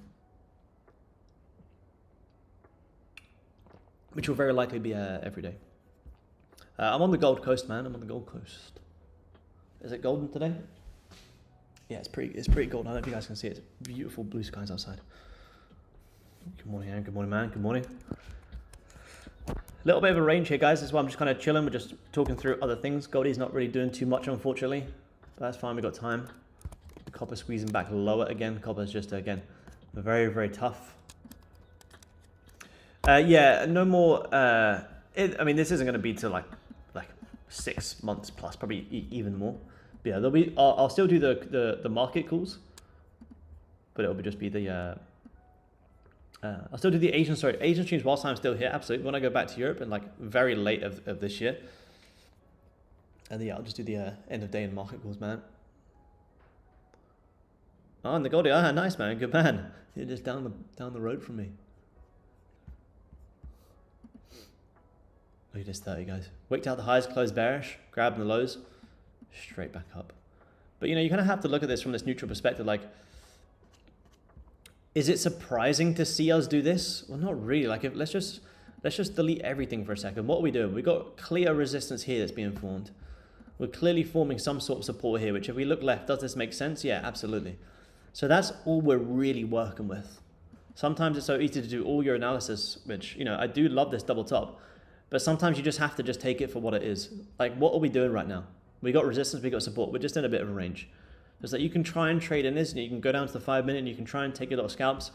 which will very likely be every day. I'm on the Gold Coast, man. I'm on the Gold Coast. Is it golden today? Yeah, it's pretty golden. I don't know if you guys can see it. It's beautiful blue skies outside. Good morning, Aaron. Good morning, man. Good morning. A little bit of a range here, guys. That's why I'm just kind of chilling. We're just talking through other things. Goldie's not really doing too much, unfortunately. But that's fine. We've got time. Copper squeezing back lower again. Copper's just, again, very, very tough. Yeah, no more. I mean, this isn't going to be to like 6 months plus, probably even more. But yeah, there'll be. I'll still do the market calls, but it'll just be the. I'll still do the Asian streams whilst I'm still here. Absolutely. When I go back to Europe and very late of this year, and yeah, I'll just do the end of day and market calls, man. Oh, and the Goldie, nice, man, good man. You're just down the road from me. Look at this 30, guys. Wicked out the highs, closed bearish, grabbing the lows, straight back up. But you kind of have to look at this from this neutral perspective. Is it surprising to see us do this? Well, not really. Let's just delete everything for a second. What are we doing? We've got clear resistance here that's being formed. We're clearly forming some sort of support here, which if we look left, does this make sense? Yeah, absolutely. So that's all we're really working with. Sometimes it's so easy to do all your analysis, which, I do love this double top, but sometimes you just have to just take it for what it is. What are we doing right now? We got resistance, we got support. We're just in a bit of a range. It's you can try and trade in this, and you can go down to the 5 minute, and you can try and take a lot of scalps.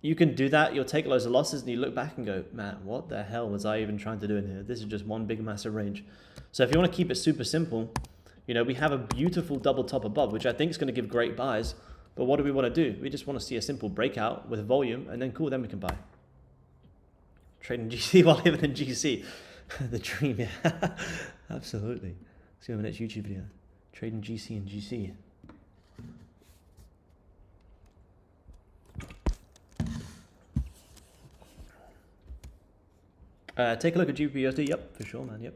You can do that. You'll take loads of losses, and you look back and go, man, what the hell was I even trying to do in here? This is just one big massive range. So if you want to keep it super simple, we have a beautiful double top above, which I think is going to give great buys. But what do we want to do? We just want to see a simple breakout with volume, and then cool, then we can buy. Trading GC while living in GC. The dream, yeah. Absolutely. See you in my next YouTube video. Trading GC and GC. Take a look at GBPUSD. Yep, for sure, man. Yep.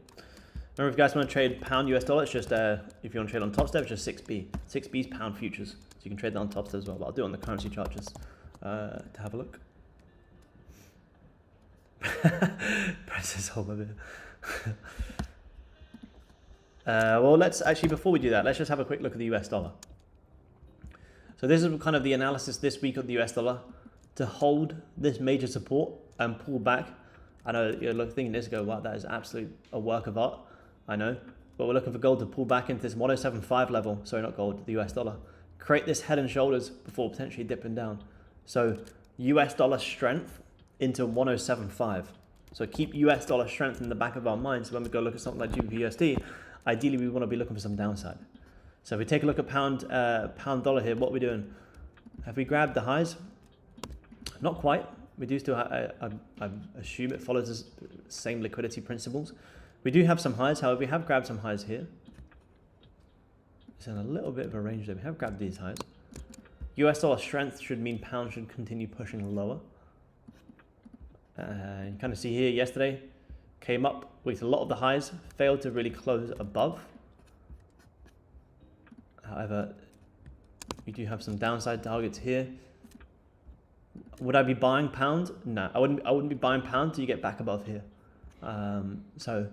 Remember, if you guys want to trade pound US dollar, it's just if you want to trade on top step, it's just 6B. 6B is pound futures, so you can trade that on top step as well. But I'll do it on the currency chart just to have a look. Press this whole bit. Well, let's actually, before we do that, let's just have a quick look at the US dollar. So this is kind of the analysis this week of the US dollar to hold this major support and pull back. I know you're thinking this, go, wow, that is absolutely a work of art. I know, but we're looking for gold to pull back into this 107.5 level. Sorry, not gold, the US dollar. Create this head and shoulders before potentially dipping down. So US dollar strength into 107.5. So keep US dollar strength in the back of our minds when we go look at something like GBPUSD. Ideally, we want to be looking for some downside. So if we take a look at pound dollar here, what are we doing? Have we grabbed the highs? Not quite. We do still, I assume it follows the same liquidity principles. We do have some highs, however, we have grabbed some highs here. It's in a little bit of a range there. We have grabbed these highs. US dollar strength should mean pound should continue pushing lower. You kind of see here yesterday, came up with a lot of the highs, failed to really close above. However, we do have some downside targets here. Would I be buying pound? No, I wouldn't be buying pound till you get back above here. So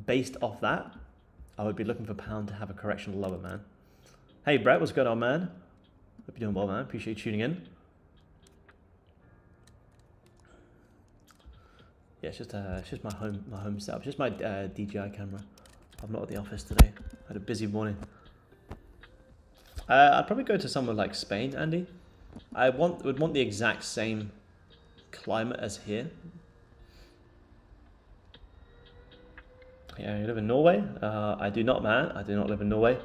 based off that, I would be looking for pound to have a correction lower, man. Hey Brett, what's going on, man? Hope you're doing well, man. Appreciate you tuning in. Yeah, it's just my home setup. It's just my DJI camera. I'm not at the office today. I had a busy morning. I'd probably go to somewhere like Spain, Andy. I would want the exact same climate as here. Yeah, you live in Norway? I do not, man. I do not live in Norway.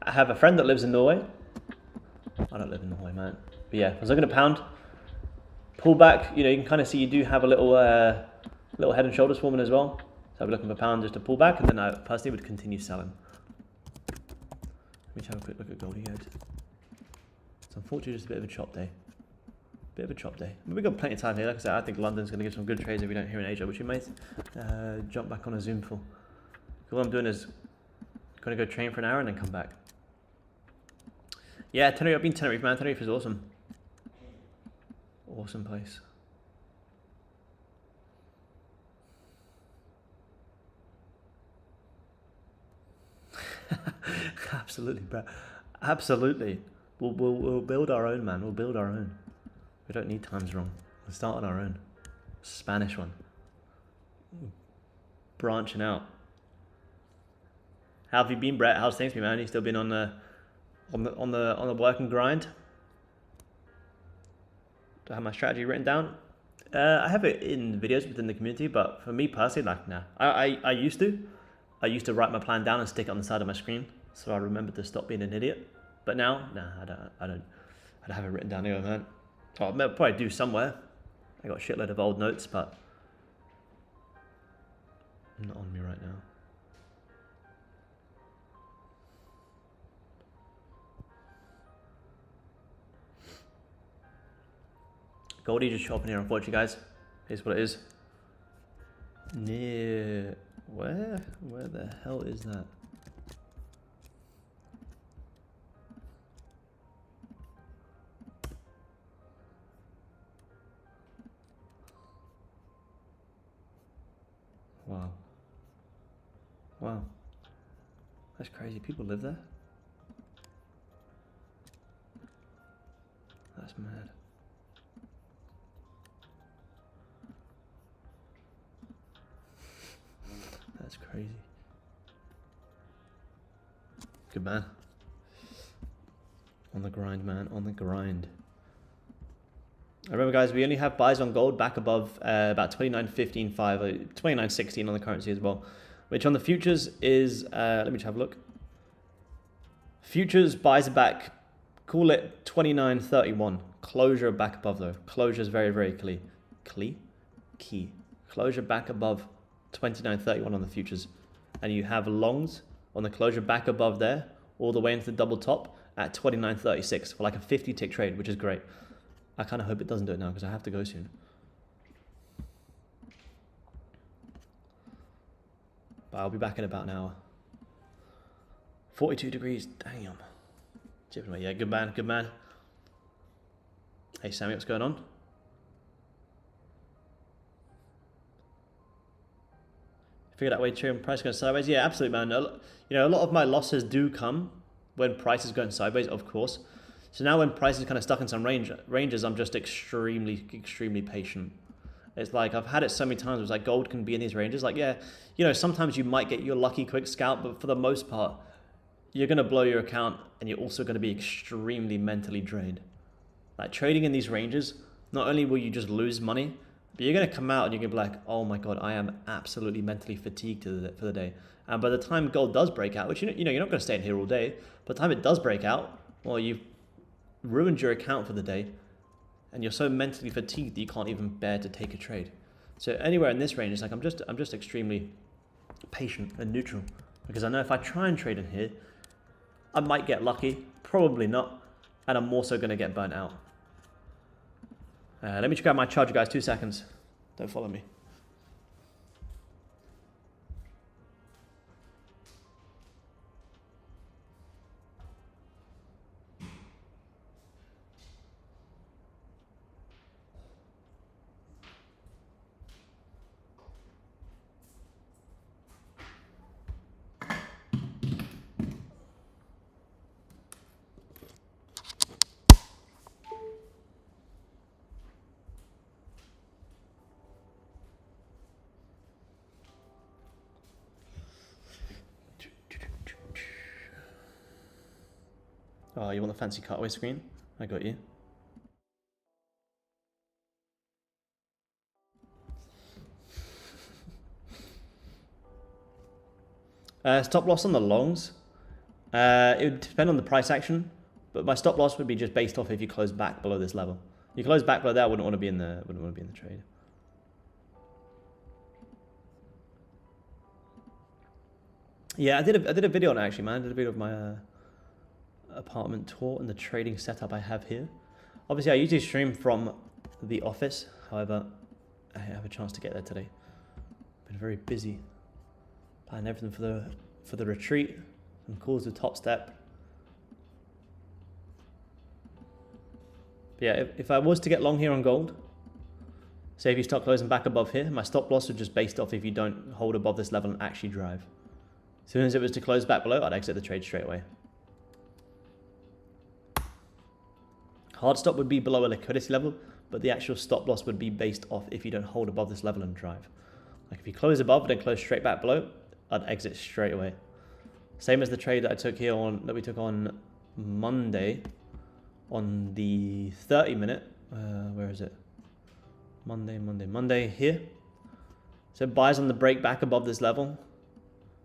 I have a friend that lives in Norway. I don't live in Norway, man. But yeah, I was looking at pound. Pull back, you know, you can kind of see you do have a little head and shoulders forming as well. So I'll be looking for pound just to pull back, and then I personally would continue selling. Let me just have a quick look at gold, guys. It's unfortunately just a bit of a chop day. Bit of a chop day. But we've got plenty of time here. Like I said, I think London's going to give some good trades if we don't here in Asia, which we might jump back on a Zoom for. So what I'm doing is going to go train for an hour and then come back. Yeah, Tenerife. I've been Tenerife, man. Tenerife is awesome. Awesome place. Absolutely, bro. Absolutely. We'll build our own, man. We'll build our own. We don't need times wrong. We'll start on our own. Spanish one. Branching out. How have you been, Brett? How's things been, man? You still been on the work and grind? Do I have my strategy written down? I have it in videos within the community, but for me personally, like, nah. I used to write my plan down and stick it on the side of my screen, so I remember to stop being an idiot. But now, nah, I don't have it written down here, man. Oh, I'll probably do somewhere. I got a shitload of old notes, but not on me right now. Goldie just chopping here, unfortunately, guys. Here's what it is. Near where the hell is that? Wow. Wow. That's crazy. People live there? That's mad. That's crazy. Good man. On the grind, man. On the grind. Remember, guys, we only have buys on gold back above about 29.15.5, 29.16 on the currency as well, which on the futures is, let me just have a look. Futures buys are back, call it 29.31. Closure back above though. Closure is very, very key. Closure back above 29.31 on the futures. And you have longs on the closure back above there, all the way into the double top at 29.36 for like a 50 tick trade, which is great. I kind of hope it doesn't do it now because I have to go soon. But I'll be back in about an hour. 42 degrees, damn. Chipping away, yeah, good man, good man. Hey Sammy, what's going on? Figure that way, true, and price going sideways. Yeah, absolutely, man. You know, a lot of my losses do come when price is going sideways, of course. So now when price is kind of stuck in some ranges, I'm just extremely patient. It's like, I've had it so many times, it's like gold can be in these ranges. Like, yeah, you know, sometimes you might get your lucky quick scalp, but for the most part, you're going to blow your account and you're also going to be extremely mentally drained. Like trading in these ranges, not only will you just lose money, but you're going to come out and you're going to be like, oh my God, I am absolutely mentally fatigued for the day. And by the time gold does break out, which, you know, you're not going to stay in here all day, by the time it does break out, well, you've ruined your account for the day. and you're so mentally fatigued that you can't even bear to take a trade. So anywhere in this range, it's like I'm just extremely patient and neutral, because I know if I try and trade in here, I might get lucky, probably not, and I'm also going to get burnt out. Let me grab my charger, guys. 2 seconds. Don't follow me. Oh, you want the fancy cutaway screen? I got you. Stop loss on the longs. It would depend on the price action, but my stop loss would be just based off if you close back below this level. If you close back below there, I wouldn't want to be in the trade. Yeah, I did a video on it actually, man. I did a video of my apartment tour and the trading setup I have here. Obviously, I usually stream from the office. However, I have a chance to get there today. Been very busy. Planning everything for the retreat. Some calls with Top Step. But yeah, if I was to get long here on gold, say if you start closing back above here, my stop loss would just based off if you don't hold above this level and actually drive. As soon as it was to close back below, I'd exit the trade straight away. Hard stop would be below a liquidity level, but the actual stop loss would be based off if you don't hold above this level and drive. Like if you close above and then close straight back below, I'd exit straight away. Same as the trade that I took here that we took on Monday on the 30-minute. Where is it? Monday here. So buys on the break back above this level.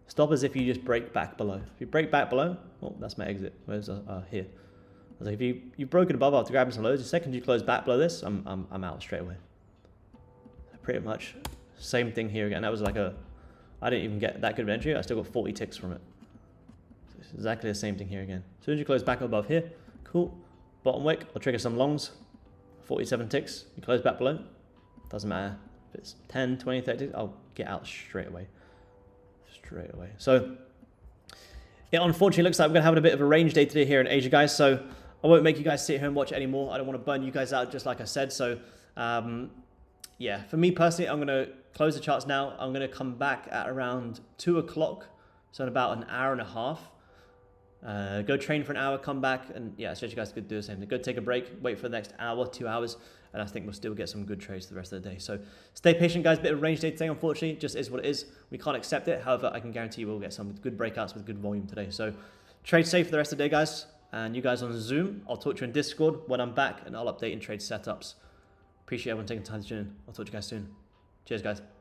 Stop as if you just break back below. If you break back below, well, that's my exit. Where's here? I was like, if you've broken above after grabbing some lows, the second you close back below this, I'm out straight away. Pretty much same thing here again. That was like I didn't even get that good of an entry. I still got 40 ticks from it. So it's exactly the same thing here again. As soon as you close back above here, cool. Bottom wick, I'll trigger some longs. 47 ticks. You close back below, doesn't matter. If it's 10, 20, 30 ticks, I'll get out straight away. So it unfortunately looks like we're going to have a bit of a range day today here in Asia, guys. So I won't make you guys sit here and watch it anymore. I don't want to burn you guys out, just like I said. So yeah, for me personally, I'm going to close the charts now. I'm going to come back at around 2 o'clock. So in about an hour and a half. Go train for an hour, come back, and yeah, I suggest you guys could do the same thing. Go take a break, wait for the next hour, 2 hours, and I think we'll still get some good trades for the rest of the day. So stay patient, guys. Bit of a range day today, unfortunately. It just is what it is. We can't accept it. However, I can guarantee you we'll get some good breakouts with good volume today. So trade safe for the rest of the day, guys. And you guys on Zoom, I'll talk to you in Discord when I'm back, and I'll update and trade setups. Appreciate everyone taking time to tune in. I'll talk to you guys soon. Cheers, guys.